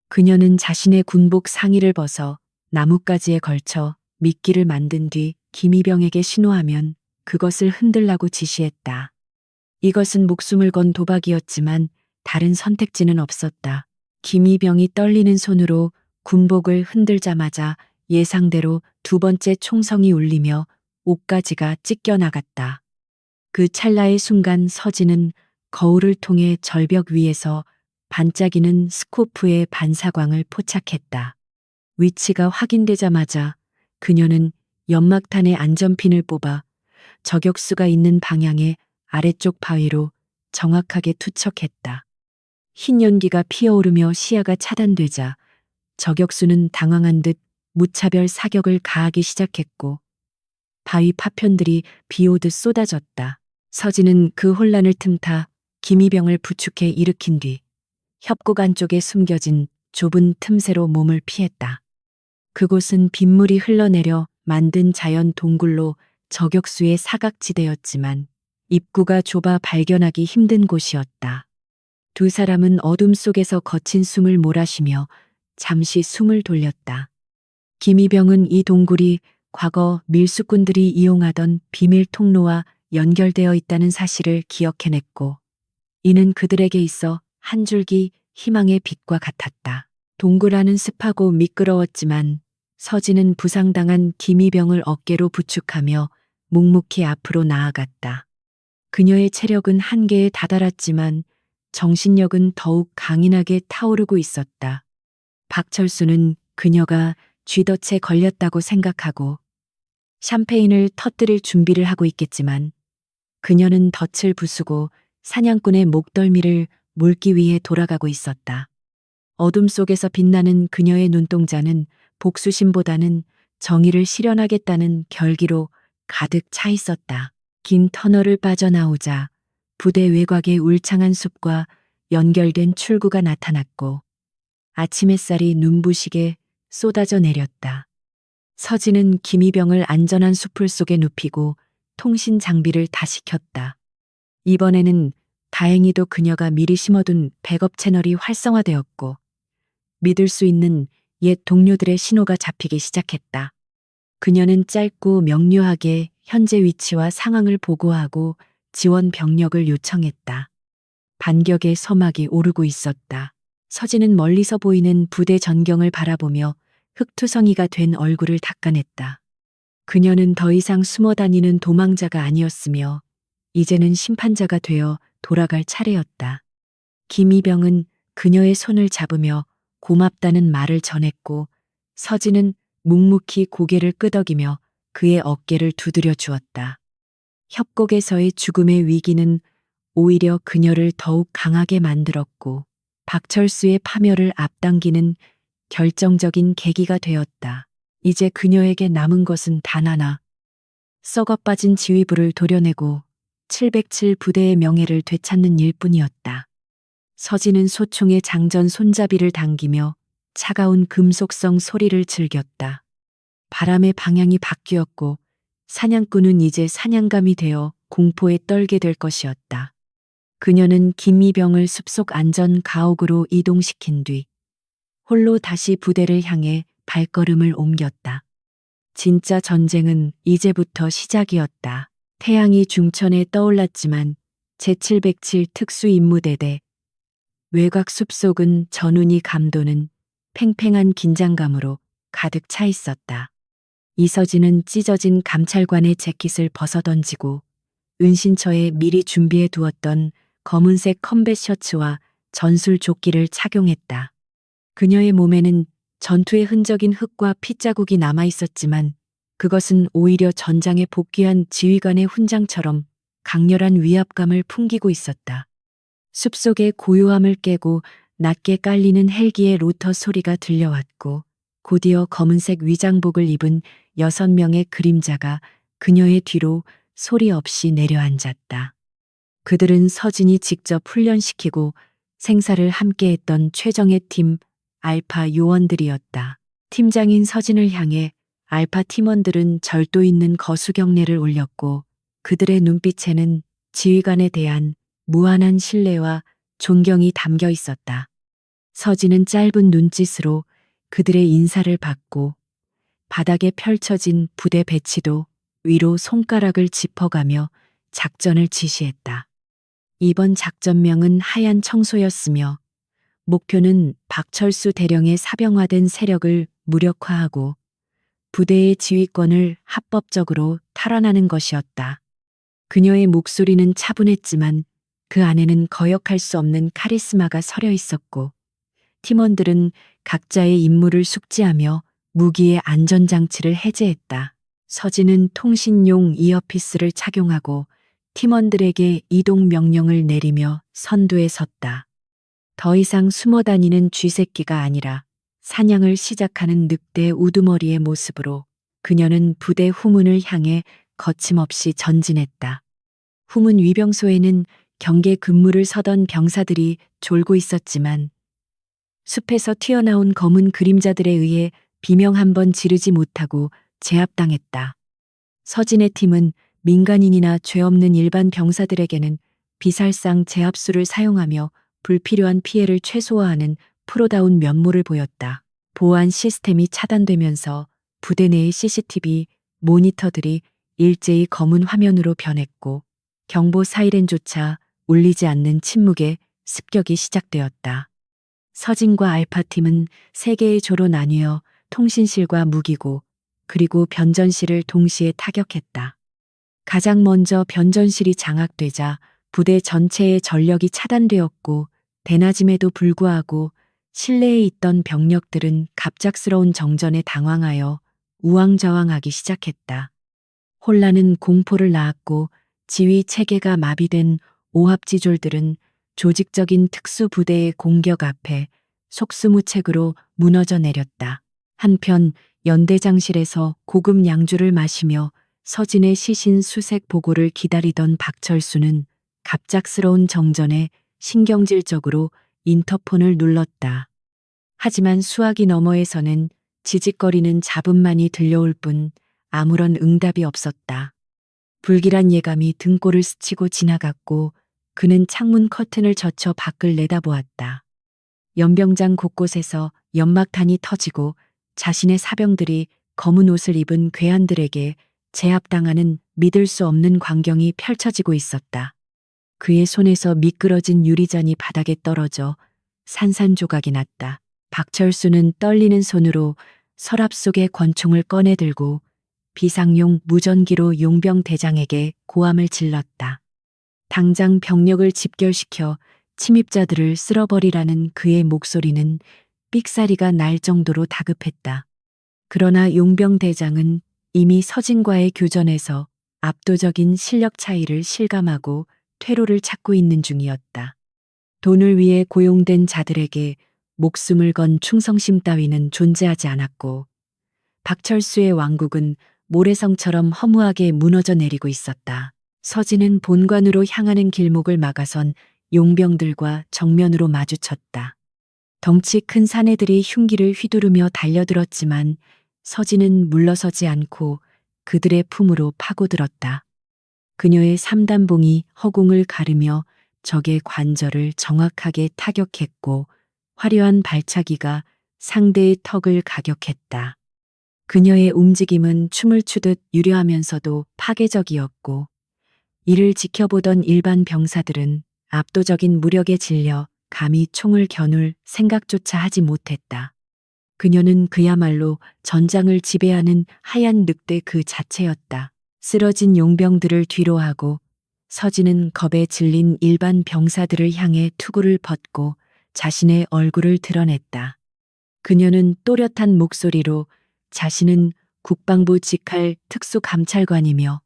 A: 그녀는 자신의 군복 상의를 벗어 나뭇가지에 걸쳐 미끼를 만든 뒤 김희병에게 신호하면 그것을 흔들라고 지시했다. 이것은 목숨을 건 도박이었지만 다른 선택지는 없었다. 김희병이 떨리는 손으로 군복을 흔들자마자 예상대로 두 번째 총성이 울리며 옷가지가 찢겨 나갔다. 그 찰나의 순간 서진은 거울을 통해 절벽 위에서 반짝이는 스코프의 반사광을 포착했다. 위치가 확인되자마자 그녀는 연막탄의 안전핀을 뽑아 저격수가 있는 방향의 아래쪽 바위로 정확하게 투척했다. 흰 연기가 피어오르며 시야가 차단되자 저격수는 당황한 듯 무차별 사격을 가하기 시작했고 바위 파편들이 비오듯 쏟아졌다. 서진은 그 혼란을 틈타 김이병을 부축해 일으킨 뒤 협곡 안쪽에 숨겨진 좁은 틈새로 몸을 피했다. 그곳은 빗물이 흘러내려 만든 자연 동굴로 저격수의 사각지대였지만 입구가 좁아 발견하기 힘든 곳이었다. 두 사람은 어둠 속에서 거친 숨을 몰아쉬며 잠시 숨을 돌렸다. 김이병은 이 동굴이 과거 밀수꾼들이 이용하던 비밀 통로와 연결되어 있다는 사실을 기억해냈고, 이는 그들에게 있어 한 줄기 희망의 빛과 같았다. 동굴 안은 습하고 미끄러웠지만 서진은 부상당한 김이병을 어깨로 부축하며 묵묵히 앞으로 나아갔다. 그녀의 체력은 한계에 다다랐지만 정신력은 더욱 강인하게 타오르고 있었다. 박철수는 그녀가 쥐덫에 걸렸다고 생각하고 샴페인을 터뜨릴 준비를 하고 있겠지만 그녀는 덫을 부수고 사냥꾼의 목덜미를 물기 위해 돌아가고 있었다. 어둠 속에서 빛나는 그녀의 눈동자는 복수심보다는 정의를 실현하겠다는 결기로 가득 차 있었다. 긴 터널을 빠져나오자 부대 외곽의 울창한 숲과 연결된 출구가 나타났고 아침 햇살이 눈부시게 쏟아져 내렸다. 서진은 김이병을 안전한 숲을 속에 눕히고 통신 장비를 다시 켰다. 이번에는 다행히도 그녀가 미리 심어둔 백업 채널이 활성화되었고 믿을 수 있는 옛 동료들의 신호가 잡히기 시작했다. 그녀는 짧고 명료하게 현재 위치와 상황을 보고하고 지원 병력을 요청했다. 반격의 서막이 오르고 있었다. 서진은 멀리서 보이는 부대 전경을 바라보며 흙투성이가 된 얼굴을 닦아냈다. 그녀는 더 이상 숨어 다니는 도망자가 아니었으며 이제는 심판자가 되어 돌아갈 차례였다. 김이병은 그녀의 손을 잡으며 고맙다는 말을 전했고 서진은 묵묵히 고개를 끄덕이며 그의 어깨를 두드려 주었다. 협곡에서의 죽음의 위기는 오히려 그녀를 더욱 강하게 만들었고 박철수의 파멸을 앞당기는 결정적인 계기가 되었다. 이제 그녀에게 남은 것은 단 하나. 썩어빠진 지휘부를 도려내고 707 부대의 명예를 되찾는 일뿐이었다. 서진은 소총의 장전 손잡이를 당기며 차가운 금속성 소리를 즐겼다. 바람의 방향이 바뀌었고 사냥꾼은 이제 사냥감이 되어 공포에 떨게 될 것이었다. 그녀는 김이병을 숲속 안전 가옥으로 이동시킨 뒤 홀로 다시 부대를 향해 발걸음을 옮겼다. 진짜 전쟁은 이제부터 시작이었다. 태양이 중천에 떠올랐지만 제707 특수임무대대 외곽 숲속은 전운이 감도는 팽팽한 긴장감으로 가득 차 있었다. 이서진은 찢어진 감찰관의 재킷을 벗어던지고 은신처에 미리 준비해 두었던 검은색 컴뱃 셔츠와 전술 조끼를 착용했다. 그녀의 몸에는 전투의 흔적인 흙과 핏자국이 남아 있었지만 그것은 오히려 전장에 복귀한 지휘관의 훈장처럼 강렬한 위압감을 풍기고 있었다. 숲속의 고요함을 깨고 낮게 깔리는 헬기의 로터 소리가 들려왔고 곧이어 검은색 위장복을 입은 6명의 그림자가 그녀의 뒤로 소리 없이 내려앉았다. 그들은 서진이 직접 훈련시키고 생사를 함께했던 최정예 팀 알파 요원들이었다. 팀장인 서진을 향해 알파 팀원들은 절도 있는 거수경례를 올렸고 그들의 눈빛에는 지휘관에 대한 무한한 신뢰와 존경이 담겨 있었다. 서진은 짧은 눈짓으로 그들의 인사를 받고 바닥에 펼쳐진 부대 배치도 위로 손가락을 짚어가며 작전을 지시했다. 이번 작전명은 하얀 청소였으며 목표는 박철수 대령의 사병화된 세력을 무력화하고 부대의 지휘권을 합법적으로 탈환하는 것이었다. 그녀의 목소리는 차분했지만 그 안에는 거역할 수 없는 카리스마가 서려 있었고 팀원들은 각자의 임무를 숙지하며 무기의 안전장치를 해제했다. 서진은 통신용 이어피스를 착용하고 팀원들에게 이동 명령을 내리며 선두에 섰다. 더 이상 숨어 다니는 쥐새끼가 아니라 사냥을 시작하는 늑대 우두머리의 모습으로 그녀는 부대 후문을 향해 거침없이 전진했다. 후문 위병소에는 경계 근무를 서던 병사들이 졸고 있었지만 숲에서 튀어나온 검은 그림자들에 의해 비명 한 번 지르지 못하고 제압당했다. 서진의 팀은 민간인이나 죄 없는 일반 병사들에게는 비살상 제압수를 사용하며 불필요한 피해를 최소화하는 프로다운 면모를 보였다. 보안 시스템이 차단되면서 부대 내의 CCTV 모니터들이 일제히 검은 화면으로 변했고 경보 사이렌조차 울리지 않는 침묵의 습격이 시작되었다. 서진과 알파팀은 세 개의 조로 나뉘어 통신실과 무기고 그리고 변전실을 동시에 타격했다. 가장 먼저 변전실이 장악되자 부대 전체의 전력이 차단되었고 대낮임에도 불구하고 실내에 있던 병력들은 갑작스러운 정전에 당황하여 우왕좌왕하기 시작했다. 혼란은 공포를 낳았고 지휘 체계가 마비된 오합지졸들은 조직적인 특수부대의 공격 앞에 속수무책으로 무너져 내렸다. 한편 연대장실에서 고급 양주를 마시며 서진의 시신 수색 보고를 기다리던 박철수는 갑작스러운 정전에 신경질적으로 인터폰을 눌렀다. 하지만 수화기 너머에서는 지직거리는 잡음만이 들려올 뿐 아무런 응답이 없었다. 불길한 예감이 등골을 스치고 지나갔고 그는 창문 커튼을 젖혀 밖을 내다보았다. 연병장 곳곳에서 연막탄이 터지고 자신의 사병들이 검은 옷을 입은 괴한들에게 제압당하는 믿을 수 없는 광경이 펼쳐지고 있었다. 그의 손에서 미끄러진 유리잔이 바닥에 떨어져 산산조각이 났다. 박철수는 떨리는 손으로 서랍 속의 권총을 꺼내들고 비상용 무전기로 용병 대장에게 고함을 질렀다. 당장 병력을 집결시켜 침입자들을 쓸어버리라는 그의 목소리는 삑사리가 날 정도로 다급했다. 그러나 용병 대장은 이미 서진과의 교전에서 압도적인 실력 차이를 실감하고 퇴로를 찾고 있는 중이었다. 돈을 위해 고용된 자들에게 목숨을 건 충성심 따위는 존재하지 않았고 박철수의 왕국은 모래성처럼 허무하게 무너져 내리고 있었다. 서진은 본관으로 향하는 길목을 막아선 용병들과 정면으로 마주쳤다. 덩치 큰 사내들이 흉기를 휘두르며 달려들었지만 서진은 물러서지 않고 그들의 품으로 파고들었다. 그녀의 삼단봉이 허공을 가르며 적의 관절을 정확하게 타격했고 화려한 발차기가 상대의 턱을 가격했다. 그녀의 움직임은 춤을 추듯 유려하면서도 파괴적이었고 이를 지켜보던 일반 병사들은 압도적인 무력에 질려 감히 총을 겨눌 생각조차 하지 못했다. 그녀는 그야말로 전장을 지배하는 하얀 늑대 그 자체였다. 쓰러진 용병들을 뒤로하고 서진은 겁에 질린 일반 병사들을 향해 투구를 벗고 자신의 얼굴을 드러냈다. 그녀는 또렷한 목소리로 자신은 국방부 직할 특수감찰관이며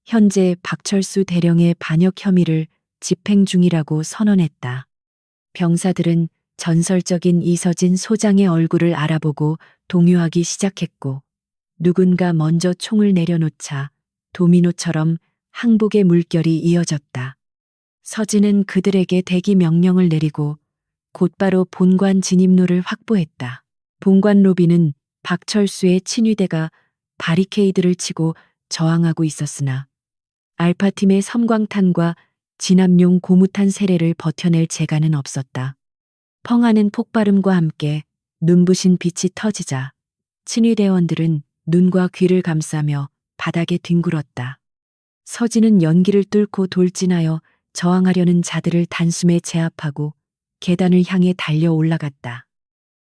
A: 현재 박철수 대령의 반역 혐의를 집행 중이라고 선언했다. 병사들은 전설적인 이서진 소장의 얼굴을 알아보고 동요하기 시작했고 누군가 먼저 총을 내려놓자 도미노처럼 항복의 물결이 이어졌다. 서진은 그들에게 대기 명령을 내리고 곧바로 본관 진입로를 확보했다. 본관 로비는 박철수의 친위대가 바리케이드를 치고 저항하고 있었으나 알파팀의 섬광탄과 진압용 고무탄 세례를 버텨낼 재간은 없었다. 펑하는 폭발음과 함께 눈부신 빛이 터지자 친위대원들은 눈과 귀를 감싸며 바닥에 뒹굴었다. 서진은 연기를 뚫고 돌진하여 저항하려는 자들을 단숨에 제압하고 계단을 향해 달려 올라갔다.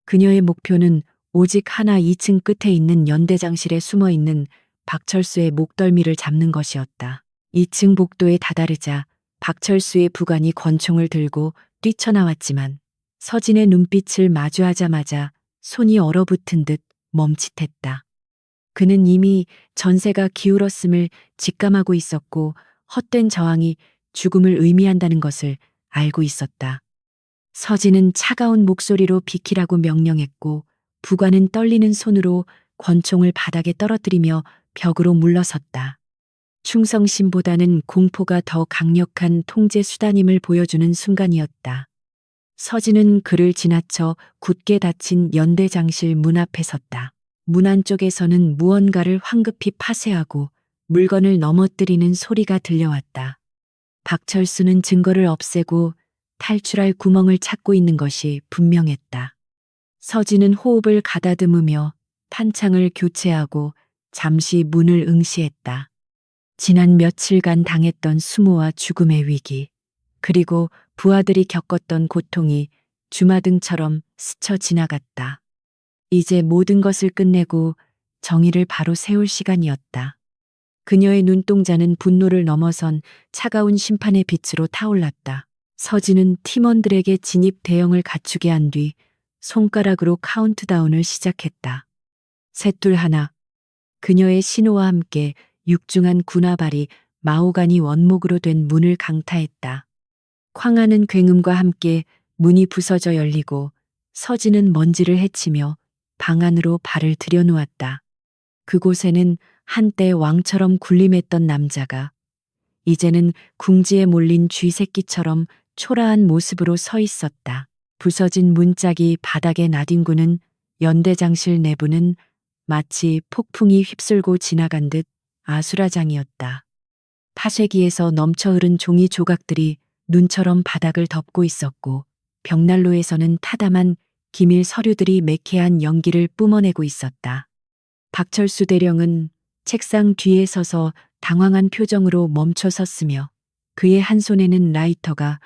A: 그녀의 목표는 오직 하나 2층 끝에 있는 연대장실에 숨어 있는 박철수의 목덜미를 잡는 것이었다. 2층 복도에 다다르자 박철수의 부관이 권총을 들고 뛰쳐나왔지만 서진의 눈빛을 마주하자마자 손이 얼어붙은 듯 멈칫했다. 그는 이미 전세가 기울었음을 직감하고 있었고 헛된 저항이 죽음을 의미한다는 것을 알고 있었다. 서진은 차가운 목소리로 비키라고 명령했고 부관은 떨리는 손으로 권총을 바닥에 떨어뜨리며 벽으로 물러섰다. 충성심보다는 공포가 더 강력한 통제 수단임을 보여주는 순간이었다. 서진은 그를 지나쳐 굳게 닫힌 연대장실 문 앞에 섰다. 문 안쪽에서는 무언가를 황급히 파쇄하고 물건을 넘어뜨리는 소리가 들려왔다. 박철수는 증거를 없애고 탈출할 구멍을 찾고 있는 것이 분명했다. 서진은 호흡을 가다듬으며 탄창을 교체하고 잠시 문을 응시했다. 지난 며칠간 당했던 수모와 죽음의 위기, 그리고 부하들이 겪었던 고통이 주마등처럼 스쳐 지나갔다. 이제 모든 것을 끝내고 정의를 바로 세울 시간이었다. 그녀의 눈동자는 분노를 넘어선 차가운 심판의 빛으로 타올랐다. 서진은 팀원들에게 진입 대형을 갖추게 한 뒤 손가락으로 카운트다운을 시작했다. 셋둘 하나. 그녀의 신호와 함께 육중한 군화발이 마호가니 원목으로 된 문을 강타했다. 쾅하는 굉음과 함께 문이 부서져 열리고 서진은 먼지를 헤치며 방 안으로 발을 들여놓았다. 그곳에는 한때 왕처럼 군림했던 남자가 이제는 궁지에 몰린 쥐새끼처럼 초라한 모습으로 서 있었다. 부서진 문짝이 바닥에 나뒹구는 연대장실 내부는 마치 폭풍이 휩쓸고 지나간 듯 아수라장이었다. 파쇄기에서 넘쳐 흐른 종이 조각들이 눈처럼 바닥을 덮고 있었고 벽난로에서는 타담한 기밀 서류들이 매캐한 연기를 뿜어내고 있었다. 박철수 대령은 책상 뒤에 서서 당황한 표정으로 멈춰 섰으며 그의 한 손에는 라이터가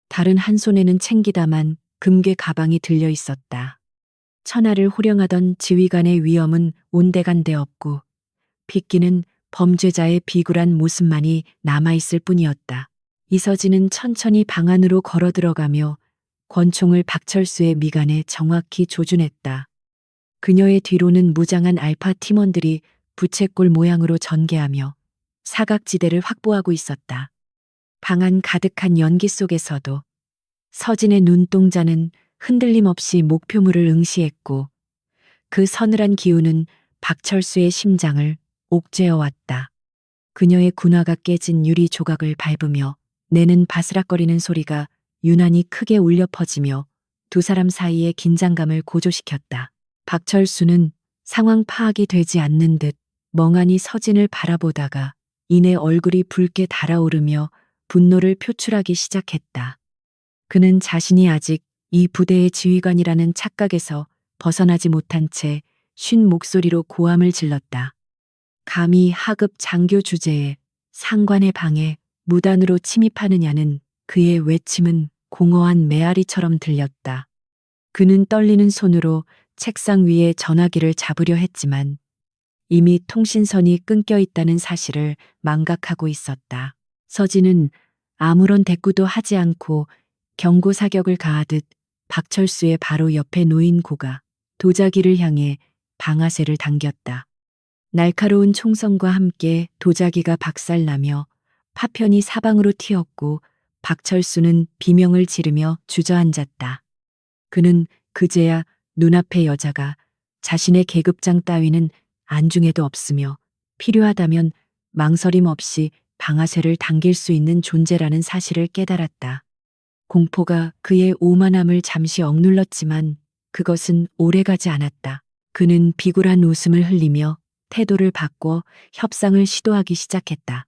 A: 다른 한 손에는 챙기다만 금괴 가방이 들려 있었다. 천하를 호령하던 지휘관의 위엄은 온데간데 없고 빗기는 범죄자의 비굴한 모습만이 남아있을 뿐이었다. 이서진은 천천히 방 안으로 걸어 들어가며 권총을 박철수의 미간에 정확히 조준했다. 그녀의 뒤로는 무장한 알파 팀원들이 부채꼴 모양으로 전개하며 사각지대를 확보하고 있었다. 방 안 가득한 연기 속에서도 서진의 눈동자는 흔들림 없이 목표물을 응시했고 그 서늘한 기운은 박철수의 심장을 옥죄어 왔다. 그녀의 군화가 깨진 유리 조각을 밟으며 내는 바스락거리는 소리가 유난히 크게 울려 퍼지며 두 사람 사이의 긴장감을 고조시켰다. 박철수는 상황 파악이 되지 않는 듯 멍하니 서진을 바라보다가 이내 얼굴이 붉게 달아오르며 분노를 표출하기 시작했다. 그는 자신이 아직 이 부대의 지휘관이라는 착각에서 벗어나지 못한 채 쉰 목소리로 고함을 질렀다. 감히 하급 장교 주제에 상관의 방에 무단으로 침입하느냐는 그의 외침은 공허한 메아리처럼 들렸다. 그는 떨리는 손으로 책상 위에 전화기를 잡으려 했지만 이미 통신선이 끊겨 있다는 사실을 망각하고 있었다. 서진은 아무런 대꾸도 하지 않고 경고 사격을 가하듯 박철수의 바로 옆에 놓인 고가 도자기를 향해 방아쇠를 당겼다. 날카로운 총성과 함께 도자기가 박살나며 파편이 사방으로 튀었고 박철수는 비명을 지르며 주저앉았다. 그는 그제야 눈앞의 여자가 자신의 계급장 따위는 안중에도 없으며 필요하다면 망설임 없이 방아쇠를 당길 수 있는 존재라는 사실을 깨달았다. 공포가 그의 오만함을 잠시 억눌렀지만 그것은 오래가지 않았다. 그는 비굴한 웃음을 흘리며 태도를 바꿔 협상을 시도하기 시작했다.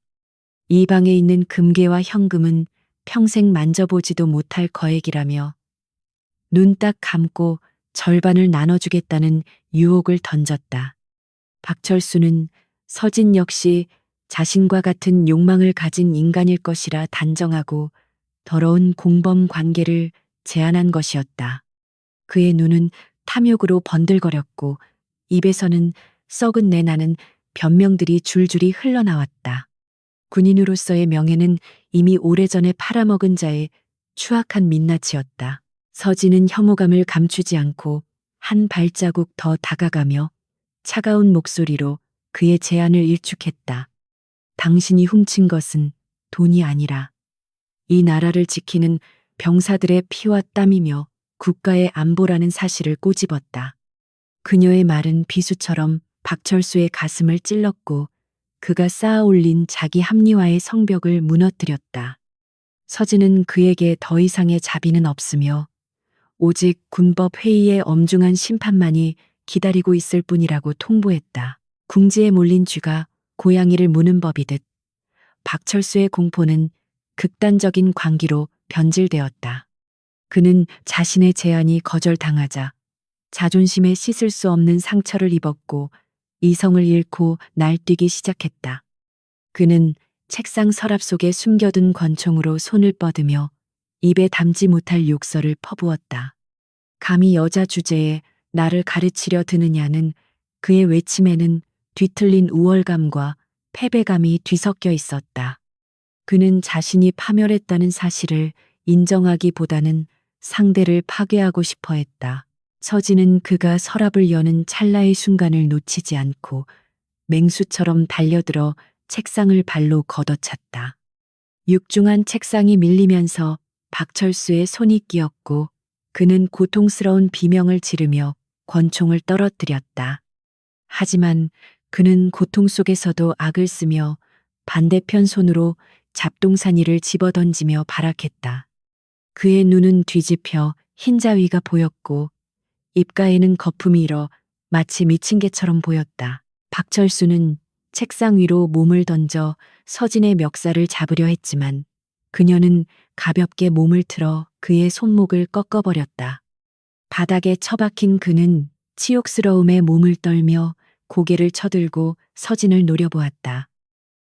A: 이 방에 있는 금괴와 현금은 평생 만져보지도 못할 거액이라며 눈 딱 감고 절반을 나눠주겠다는 유혹을 던졌다. 박철수는 서진 역시 자신과 같은 욕망을 가진 인간일 것이라 단정하고 더러운 공범 관계를 제안한 것이었다. 그의 눈은 탐욕으로 번들거렸고 입에서는 썩은 내나는 변명들이 줄줄이 흘러나왔다. 군인으로서의 명예는 이미 오래전에 팔아먹은 자의 추악한 민낯이었다. 서진은 혐오감을 감추지 않고 한 발자국 더 다가가며 차가운 목소리로 그의 제안을 일축했다. 당신이 훔친 것은 돈이 아니라 이 나라를 지키는 병사들의 피와 땀이며 국가의 안보라는 사실을 꼬집었다. 그녀의 말은 비수처럼 박철수의 가슴을 찔렀고 그가 쌓아 올린 자기 합리화의 성벽을 무너뜨렸다. 서진은 그에게 더 이상의 자비는 없으며 오직 군법 회의의 엄중한 심판만이 기다리고 있을 뿐이라고 통보했다. 궁지에 몰린 쥐가 고양이를 무는 법이듯 박철수의 공포는 극단적인 광기로 변질되었다. 그는 자신의 제안이 거절당하자 자존심에 씻을 수 없는 상처를 입었고 이성을 잃고 날뛰기 시작했다. 그는 책상 서랍 속에 숨겨둔 권총으로 손을 뻗으며 입에 담지 못할 욕설을 퍼부었다. 감히 여자 주제에 나를 가르치려 드느냐는 그의 외침에는 뒤틀린 우월감과 패배감이 뒤섞여 있었다. 그는 자신이 파멸했다는 사실을 인정하기보다는 상대를 파괴하고 싶어 했다. 서진은 그가 서랍을 여는 찰나의 순간을 놓치지 않고 맹수처럼 달려들어 책상을 발로 걷어찼다. 육중한 책상이 밀리면서 박철수의 손이 끼었고 그는 고통스러운 비명을 지르며 권총을 떨어뜨렸다. 하지만 그는 고통 속에서도 악을 쓰며 반대편 손으로 잡동사니를 집어던지며 발악했다. 그의 눈은 뒤집혀 흰자위가 보였고 입가에는 거품이 일어 마치 미친 개처럼 보였다. 박철수는 책상 위로 몸을 던져 서진의 멱살을 잡으려 했지만 그녀는 가볍게 몸을 틀어 그의 손목을 꺾어버렸다. 바닥에 처박힌 그는 치욕스러움에 몸을 떨며 고개를 쳐들고 서진을 노려보았다.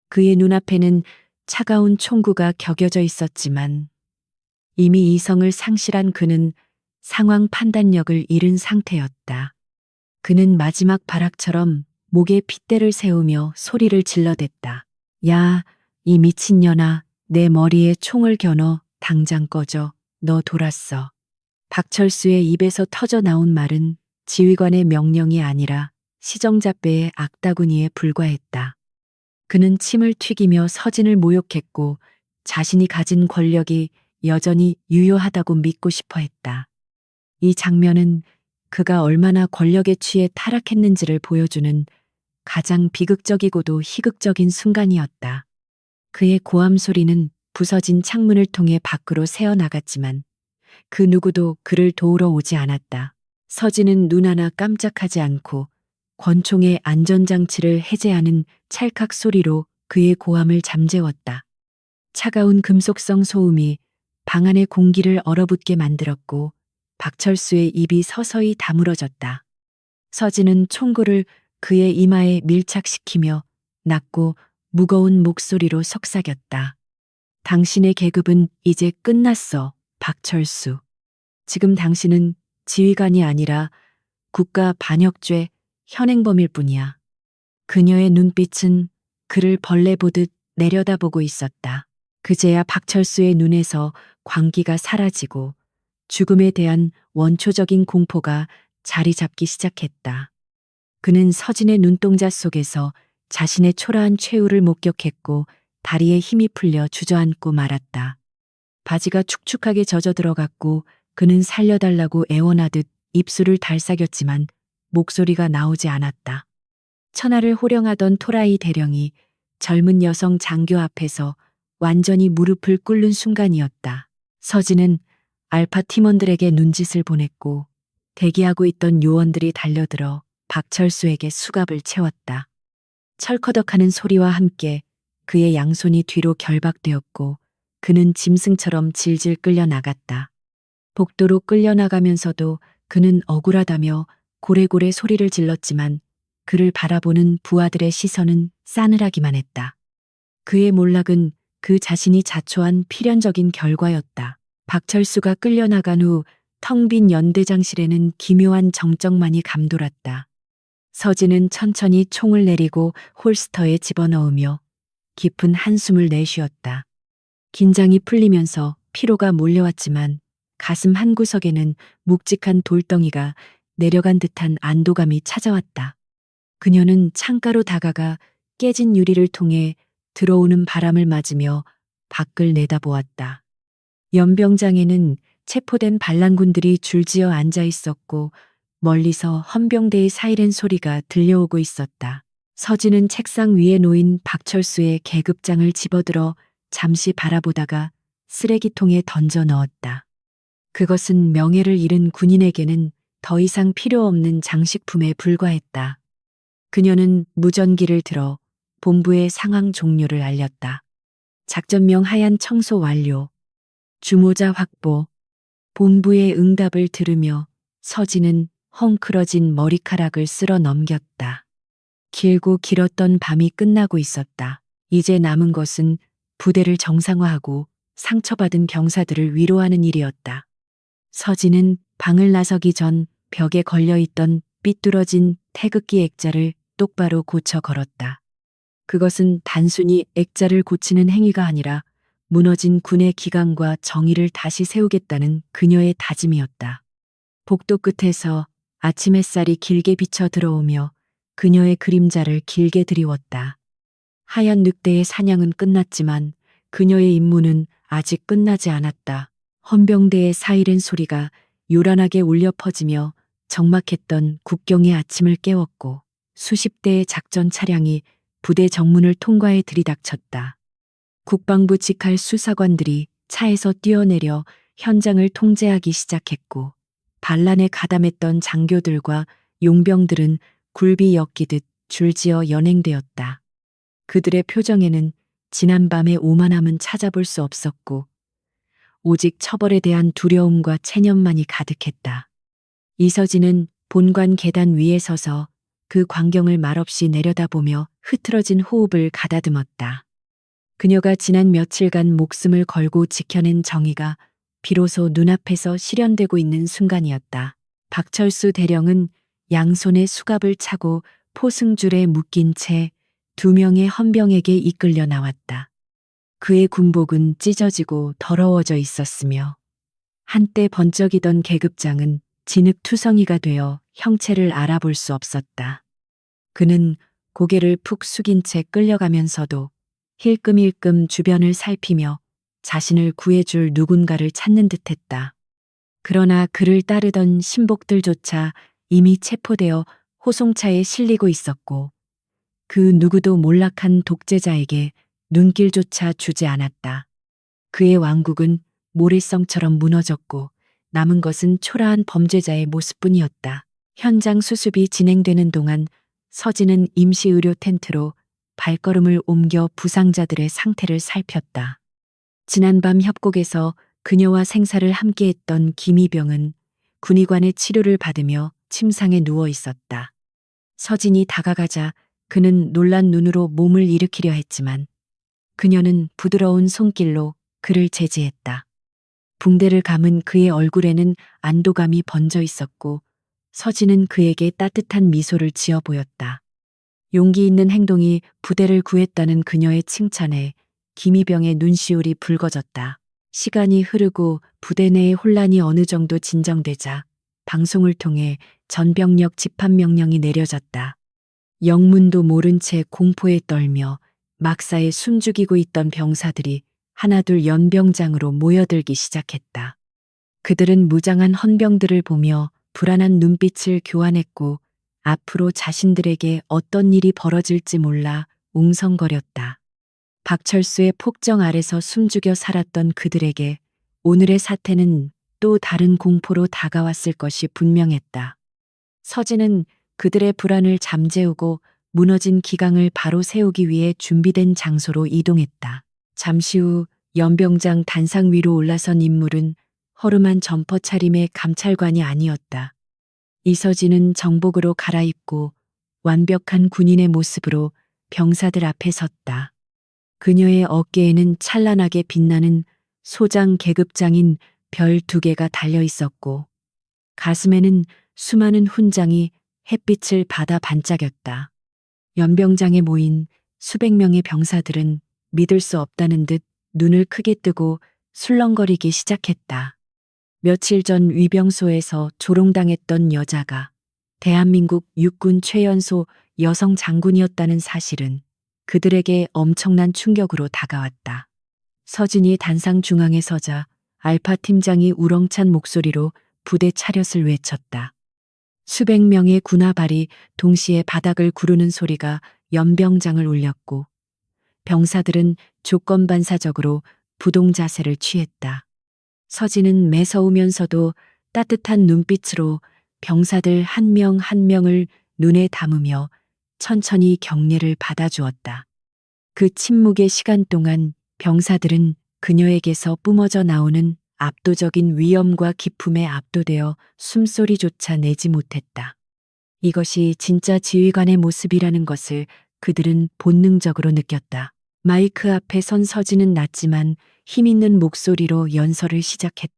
A: 그의 눈앞에는 차가운 총구가 격여져 있었지만 이미 이성을 상실한 그는 상황 판단력을 잃은 상태였다. 그는 마지막 발악처럼 목에 핏대를 세우며 소리를 질러댔다. 야, 이 미친년아, 내 머리에 총을 겨눠 당장 꺼져. 너 돌았어. 박철수의 입에서 터져 나온 말은 지휘관의 명령이 아니라 시정잡배의 악다구니에 불과했다. 그는 침을 튀기며 서진을 모욕했고 자신이 가진 권력이 여전히 유효하다고 믿고 싶어 했다. 이 장면은 그가 얼마나 권력에 취해 타락했는지를 보여주는 가장 비극적이고도 희극적인 순간이었다. 그의 고함 소리는 부서진 창문을 통해 밖으로 새어나갔지만 그 누구도 그를 도우러 오지 않았다. 서진은 눈 하나 깜짝하지 않고 권총의 안전장치를 해제하는 찰칵 소리로 그의 고함을 잠재웠다. 차가운 금속성 소음이 방 안의 공기를 얼어붙게 만들었고 박철수의 입이 서서히 다물어졌다. 서진은 총구를 그의 이마에 밀착시키며 낮고 무거운 목소리로 속삭였다. 당신의 계급은 이제 끝났어, 박철수. 지금 당신은 지휘관이 아니라 국가 반역죄 현행범일 뿐이야. 그녀의 눈빛은 그를 벌레 보듯 내려다보고 있었다. 그제야 박철수의 눈에서 광기가 사라지고 죽음에 대한 원초적인 공포가 자리 잡기 시작했다. 그는 서진의 눈동자 속에서 자신의 초라한 최후를 목격했고 다리에 힘이 풀려 주저앉고 말았다. 바지가 축축하게 젖어 들어갔고 그는 살려달라고 애원하듯 입술을 달싹였지만 목소리가 나오지 않았다. 천하를 호령하던 토라이 대령이 젊은 여성 장교 앞에서 완전히 무릎을 꿇는 순간이었다. 서진은 알파 팀원들에게 눈짓을 보냈고 대기하고 있던 요원들이 달려들어 박철수에게 수갑을 채웠다. 철커덕하는 소리와 함께 그의 양손이 뒤로 결박되었고 그는 짐승처럼 질질 끌려 나갔다. 복도로 끌려 나가면서도 그는 억울하다며 고래고래 소리를 질렀지만 그를 바라보는 부하들의 시선은 싸늘하기만 했다. 그의 몰락은 그 자신이 자초한 필연적인 결과였다. 박철수가 끌려나간 후 텅 빈 연대장실에는 기묘한 정적만이 감돌았다. 서진은 천천히 총을 내리고 홀스터에 집어넣으며 깊은 한숨을 내쉬었다. 긴장이 풀리면서 피로가 몰려왔지만 가슴 한구석에는 묵직한 돌덩이가 내려간 듯한 안도감이 찾아왔다. 그녀는 창가로 다가가 깨진 유리를 통해 들어오는 바람을 맞으며 밖을 내다보았다. 연병장에는 체포된 반란군들이 줄지어 앉아 있었고 멀리서 헌병대의 사이렌 소리가 들려오고 있었다. 서진은 책상 위에 놓인 박철수의 계급장을 집어들어 잠시 바라보다가 쓰레기통에 던져 넣었다. 그것은 명예를 잃은 군인에게는 더 이상 필요 없는 장식품에 불과했다. 그녀는 무전기를 들어 본부의 상황 종료를 알렸다. 작전명 하얀 청소 완료. 주모자 확보. 본부의 응답을 들으며 서진은 헝클어진 머리카락을 쓸어 넘겼다. 길고 길었던 밤이 끝나고 있었다. 이제 남은 것은 부대를 정상화하고 상처받은 병사들을 위로하는 일이었다. 서진은 방을 나서기 전 벽에 걸려있던 삐뚤어진 태극기 액자를 똑바로 고쳐 걸었다. 그것은 단순히 액자를 고치는 행위가 아니라 무너진 군의 기강과 정의를 다시 세우겠다는 그녀의 다짐이었다. 복도 끝에서 아침 햇살이 길게 비쳐 들어오며 그녀의 그림자를 길게 드리웠다. 하얀 늑대의 사냥은 끝났지만 그녀의 임무는 아직 끝나지 않았다. 헌병대의 사이렌 소리가 요란하게 울려 퍼지며 적막했던 국경의 아침을 깨웠고 수십 대의 작전 차량이 부대 정문을 통과해 들이닥쳤다. 국방부 직할 수사관들이 차에서 뛰어내려 현장을 통제하기 시작했고 반란에 가담했던 장교들과 용병들은 굴비 엮이듯 줄지어 연행되었다. 그들의 표정에는 지난밤의 오만함은 찾아볼 수 없었고 오직 처벌에 대한 두려움과 체념만이 가득했다. 이서진은 본관 계단 위에 서서 그 광경을 말없이 내려다보며 흐트러진 호흡을 가다듬었다. 그녀가 지난 며칠간 목숨을 걸고 지켜낸 정의가 비로소 눈앞에서 실현되고 있는 순간이었다. 박철수 대령은 양손에 수갑을 차고 포승줄에 묶인 채 두 명의 헌병에게 이끌려 나왔다. 그의 군복은 찢어지고 더러워져 있었으며 한때 번쩍이던 계급장은 진흙투성이가 되어 형체를 알아볼 수 없었다. 그는 고개를 푹 숙인 채 끌려가면서도 힐끔힐끔 주변을 살피며 자신을 구해줄 누군가를 찾는 듯했다. 그러나 그를 따르던 신복들조차 이미 체포되어 호송차에 실리고 있었고 그 누구도 몰락한 독재자에게 눈길조차 주지 않았다. 그의 왕국은 모래성처럼 무너졌고 남은 것은 초라한 범죄자의 모습뿐이었다. 현장 수습이 진행되는 동안 서진은 임시의료 텐트로 발걸음을 옮겨 부상자들의 상태를 살폈다. 지난밤 협곡에서 그녀와 생사를 함께했던 김희병은 군의관의 치료를 받으며 침상에 누워 있었다. 서진이 다가가자 그는 놀란 눈으로 몸을 일으키려 했지만 그녀는 부드러운 손길로 그를 제지했다. 붕대를 감은 그의 얼굴에는 안도감이 번져 있었고 서진은 그에게 따뜻한 미소를 지어 보였다. 용기 있는 행동이 부대를 구했다는 그녀의 칭찬에 김희병의 눈시울이 붉어졌다. 시간이 흐르고 부대 내의 혼란이 어느 정도 진정되자 방송을 통해 전병력 집합 명령이 내려졌다. 영문도 모른 채 공포에 떨며 막사에 숨죽이고 있던 병사들이 하나둘 연병장으로 모여들기 시작했다. 그들은 무장한 헌병들을 보며 불안한 눈빛을 교환했고 앞으로 자신들에게 어떤 일이 벌어질지 몰라 웅성거렸다. 박철수의 폭정 아래서 숨죽여 살았던 그들에게 오늘의 사태는 또 다른 공포로 다가왔을 것이 분명했다. 서진은 그들의 불안을 잠재우고 무너진 기강을 바로 세우기 위해 준비된 장소로 이동했다. 잠시 후 연병장 단상 위로 올라선 인물은 허름한 점퍼 차림의 감찰관이 아니었다. 이서진은 정복으로 갈아입고 완벽한 군인의 모습으로 병사들 앞에 섰다. 그녀의 어깨에는 찬란하게 빛나는 소장 계급장인 별 2개가 달려 있었고 가슴에는 수많은 훈장이 햇빛을 받아 반짝였다. 연병장에 모인 수백 명의 병사들은 믿을 수 없다는 듯 눈을 크게 뜨고 술렁거리기 시작했다. 며칠 전 위병소에서 조롱당했던 여자가 대한민국 육군 최연소 여성 장군이었다는 사실은 그들에게 엄청난 충격으로 다가왔다. 서진이 단상 중앙에 서자 알파 팀장이 우렁찬 목소리로 부대 차렷을 외쳤다. 수백 명의 군화발이 동시에 바닥을 구르는 소리가 연병장을 울렸고 병사들은 조건반사적으로 부동 자세를 취했다. 서진은 매서우면서도 따뜻한 눈빛으로 병사들 한 명 한 명을 눈에 담으며 천천히 격려를 받아주었다. 그 침묵의 시간 동안 병사들은 그녀에게서 뿜어져 나오는 압도적인 위엄과 기품에 압도되어 숨소리조차 내지 못했다. 이것이 진짜 지휘관의 모습이라는 것을 그들은 본능적으로 느꼈다. 마이크 앞에 선 서진은 낮지만 힘있는 목소리로 연설을 시작했다.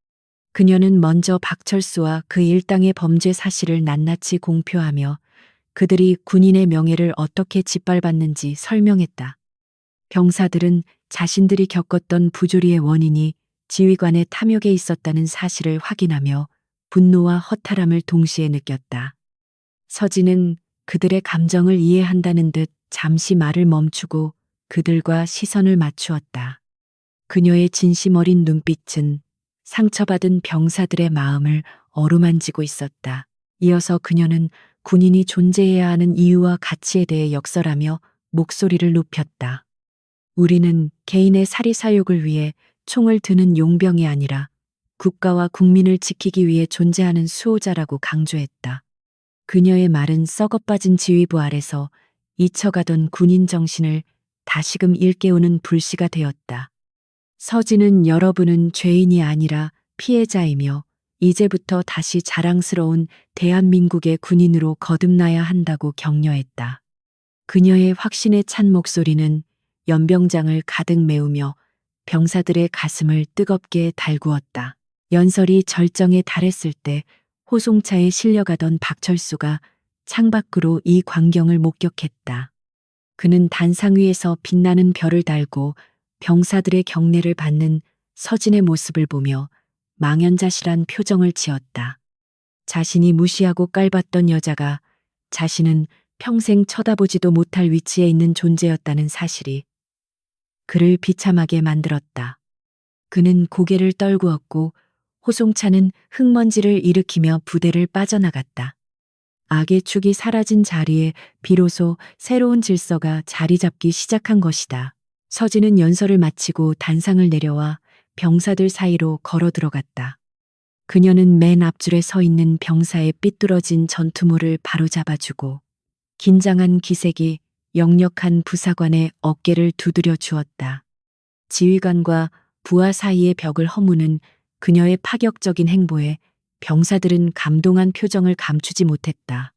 A: 그녀는 먼저 박철수와 그 일당의 범죄 사실을 낱낱이 공표하며 그들이 군인의 명예를 어떻게 짓밟았는지 설명했다. 병사들은 자신들이 겪었던 부조리의 원인이 지휘관의 탐욕에 있었다는 사실을 확인하며 분노와 허탈함을 동시에 느꼈다. 서진은 그들의 감정을 이해한다는 듯 잠시 말을 멈추고 그들과 시선을 맞추었다. 그녀의 진심 어린 눈빛은 상처받은 병사들의 마음을 어루만지고 있었다. 이어서 그녀는 군인이 존재해야 하는 이유와 가치에 대해 역설하며 목소리를 높였다. 우리는 개인의 사리사욕을 위해 총을 드는 용병이 아니라 국가와 국민을 지키기 위해 존재하는 수호자라고 강조했다. 그녀의 말은 썩어빠진 지휘부 아래서 잊혀가던 군인 정신을 다시금 일깨우는 불씨가 되었다. 서진은 여러분은 죄인이 아니라 피해자이며 이제부터 다시 자랑스러운 대한민국의 군인으로 거듭나야 한다고 격려했다. 그녀의 확신에 찬 목소리는 연병장을 가득 메우며 병사들의 가슴을 뜨겁게 달구었다. 연설이 절정에 달했을 때 호송차에 실려가던 박철수가 창밖으로 이 광경을 목격했다. 그는 단상 위에서 빛나는 별을 달고 병사들의 격려를 받는 서진의 모습을 보며 망연자실한 표정을 지었다. 자신이 무시하고 깔봤던 여자가 자신은 평생 쳐다보지도 못할 위치에 있는 존재였다는 사실이 그를 비참하게 만들었다. 그는 고개를 떨구었고 호송차는 흙먼지를 일으키며 부대를 빠져나갔다. 악의 축이 사라진 자리에 비로소 새로운 질서가 자리 잡기 시작한 것이다. 서진은 연설을 마치고 단상을 내려와 병사들 사이로 걸어 들어갔다. 그녀는 맨 앞줄에 서 있는 병사의 삐뚤어진 전투모를 바로잡아주고 긴장한 기색이 역력한 부사관의 어깨를 두드려 주었다. 지휘관과 부하 사이의 벽을 허무는 그녀의 파격적인 행보에 병사들은 감동한 표정을 감추지 못했다.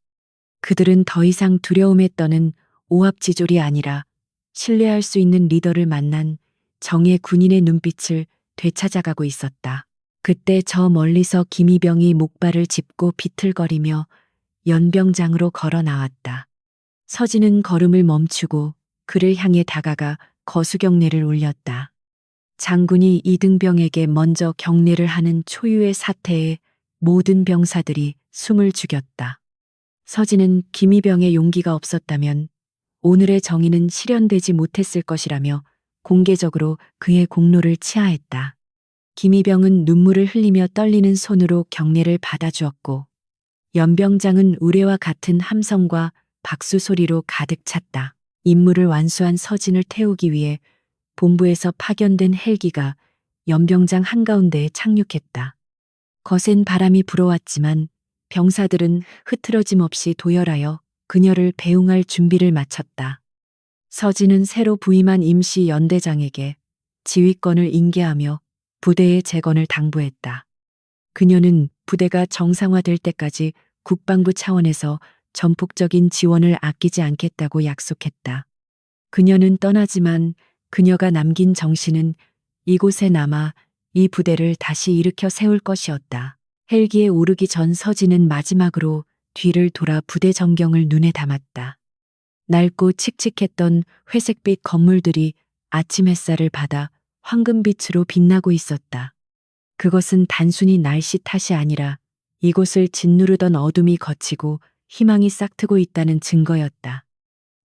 A: 그들은 더 이상 두려움에 떠는 오합지졸이 아니라 신뢰할 수 있는 리더를 만난 정예 군인의 눈빛을 되찾아가고 있었다. 그때 저 멀리서 김이병이 목발을 짚고 비틀거리며 연병장으로 걸어 나왔다. 서진은 걸음을 멈추고 그를 향해 다가가 거수경례를 올렸다. 장군이 이등병에게 먼저 경례를 하는 초유의 사태에 모든 병사들이 숨을 죽였다. 서진은 김이병의 용기가 없었다면 오늘의 정의는 실현되지 못했을 것이라며 공개적으로 그의 공로를 치하했다. 김이병은 눈물을 흘리며 떨리는 손으로 경례를 받아주었고 연병장은 우레와 같은 함성과 박수 소리로 가득 찼다. 임무를 완수한 서진을 태우기 위해 본부에서 파견된 헬기가 연병장 한가운데에 착륙했다. 거센 바람이 불어왔지만 병사들은 흐트러짐 없이 도열하여 그녀를 배웅할 준비를 마쳤다. 서진은 새로 부임한 임시 연대장에게 지휘권을 인계하며 부대의 재건을 당부했다. 그녀는 부대가 정상화될 때까지 국방부 차원에서 전폭적인 지원을 아끼지 않겠다고 약속했다. 그녀는 떠나지만 그녀가 남긴 정신은 이곳에 남아 이 부대를 다시 일으켜 세울 것이었다. 헬기에 오르기 전 서진은 마지막으로 뒤를 돌아 부대 전경을 눈에 담았다. 낡고 칙칙했던 회색빛 건물들이 아침 햇살을 받아 황금빛으로 빛나고 있었다. 그것은 단순히 날씨 탓이 아니라 이곳을 짓누르던 어둠이 걷히고 희망이 싹트고 있다는 증거였다.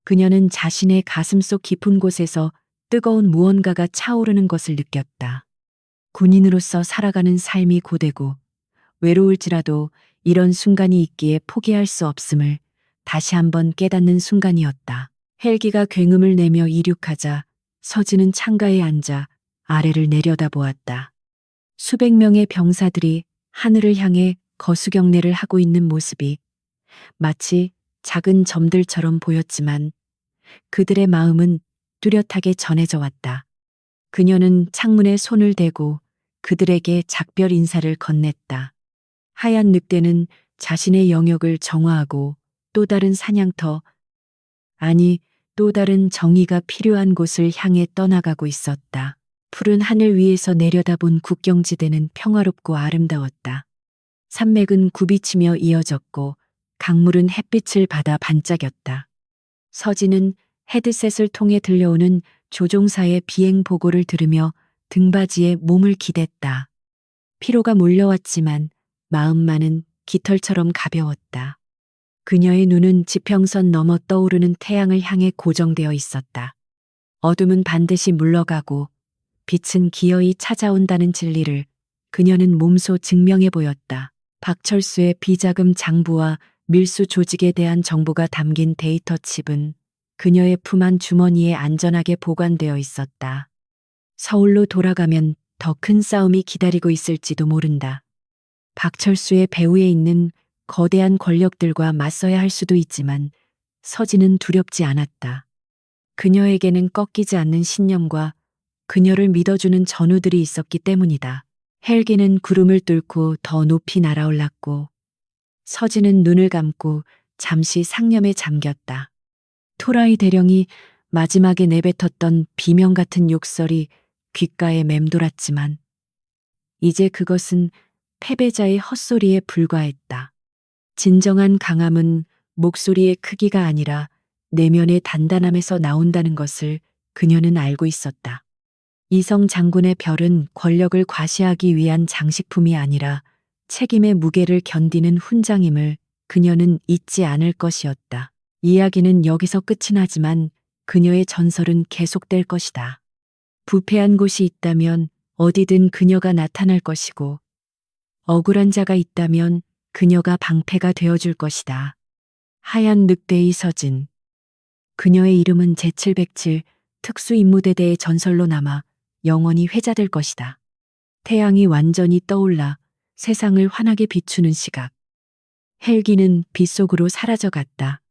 A: 그녀는 자신의 가슴속 깊은 곳에서 뜨거운 무언가가 차오르는 것을 느꼈다. 군인으로서 살아가는 삶이 고되고 외로울지라도 이런 순간이 있기에 포기할 수 없음을 다시 한번 깨닫는 순간이었다. 헬기가 굉음을 내며 이륙하자 서진은 창가에 앉아 아래를 내려다보았다. 수백 명의 병사들이 하늘을 향해 거수경례를 하고 있는 모습이 마치 작은 점들처럼 보였지만 그들의 마음은 뚜렷하게 전해져 왔다. 그녀는 창문에 손을 대고 그들에게 작별 인사를 건넸다. 하얀 늑대는 자신의 영역을 정화하고 또 다른 사냥터, 아니 또 다른 정의가 필요한 곳을 향해 떠나가고 있었다. 푸른 하늘 위에서 내려다본 국경지대는 평화롭고 아름다웠다. 산맥은 굽이치며 이어졌고 강물은 햇빛을 받아 반짝였다. 서진은 헤드셋을 통해 들려오는 조종사의 비행 보고를 들으며 등받이에 몸을 기댔다. 피로가 몰려왔지만 마음만은 깃털처럼 가벼웠다. 그녀의 눈은 지평선 넘어 떠오르는 태양을 향해 고정되어 있었다. 어둠은 반드시 물러가고 빛은 기어이 찾아온다는 진리를 그녀는 몸소 증명해 보였다. 박철수의 비자금 장부와 밀수 조직에 대한 정보가 담긴 데이터 칩은 그녀의 품 안 주머니에 안전하게 보관되어 있었다. 서울로 돌아가면 더 큰 싸움이 기다리고 있을지도 모른다. 박철수의 배후에 있는 거대한 권력들과 맞서야 할 수도 있지만 서진은 두렵지 않았다. 그녀에게는 꺾이지 않는 신념과 그녀를 믿어주는 전우들이 있었기 때문이다. 헬기는 구름을 뚫고 더 높이 날아올랐고 서진은 눈을 감고 잠시 상념에 잠겼다. 토라이 대령이 마지막에 내뱉었던 비명 같은 욕설이 귓가에 맴돌았지만 이제 그것은 패배자의 헛소리에 불과했다. 진정한 강함은 목소리의 크기가 아니라 내면의 단단함에서 나온다는 것을 그녀는 알고 있었다. 이성 장군의 별은 권력을 과시하기 위한 장식품이 아니라 책임의 무게를 견디는 훈장임을 그녀는 잊지 않을 것이었다. 이야기는 여기서 끝이 나지만 그녀의 전설은 계속될 것이다. 부패한 곳이 있다면 어디든 그녀가 나타날 것이고 억울한 자가 있다면 그녀가 방패가 되어줄 것이다. 하얀 늑대의 서진. 그녀의 이름은 제707 특수임무대대의 전설로 남아 영원히 회자될 것이다. 태양이 완전히 떠올라 세상을 환하게 비추는 시각. 헬기는 빛 속으로 사라져갔다.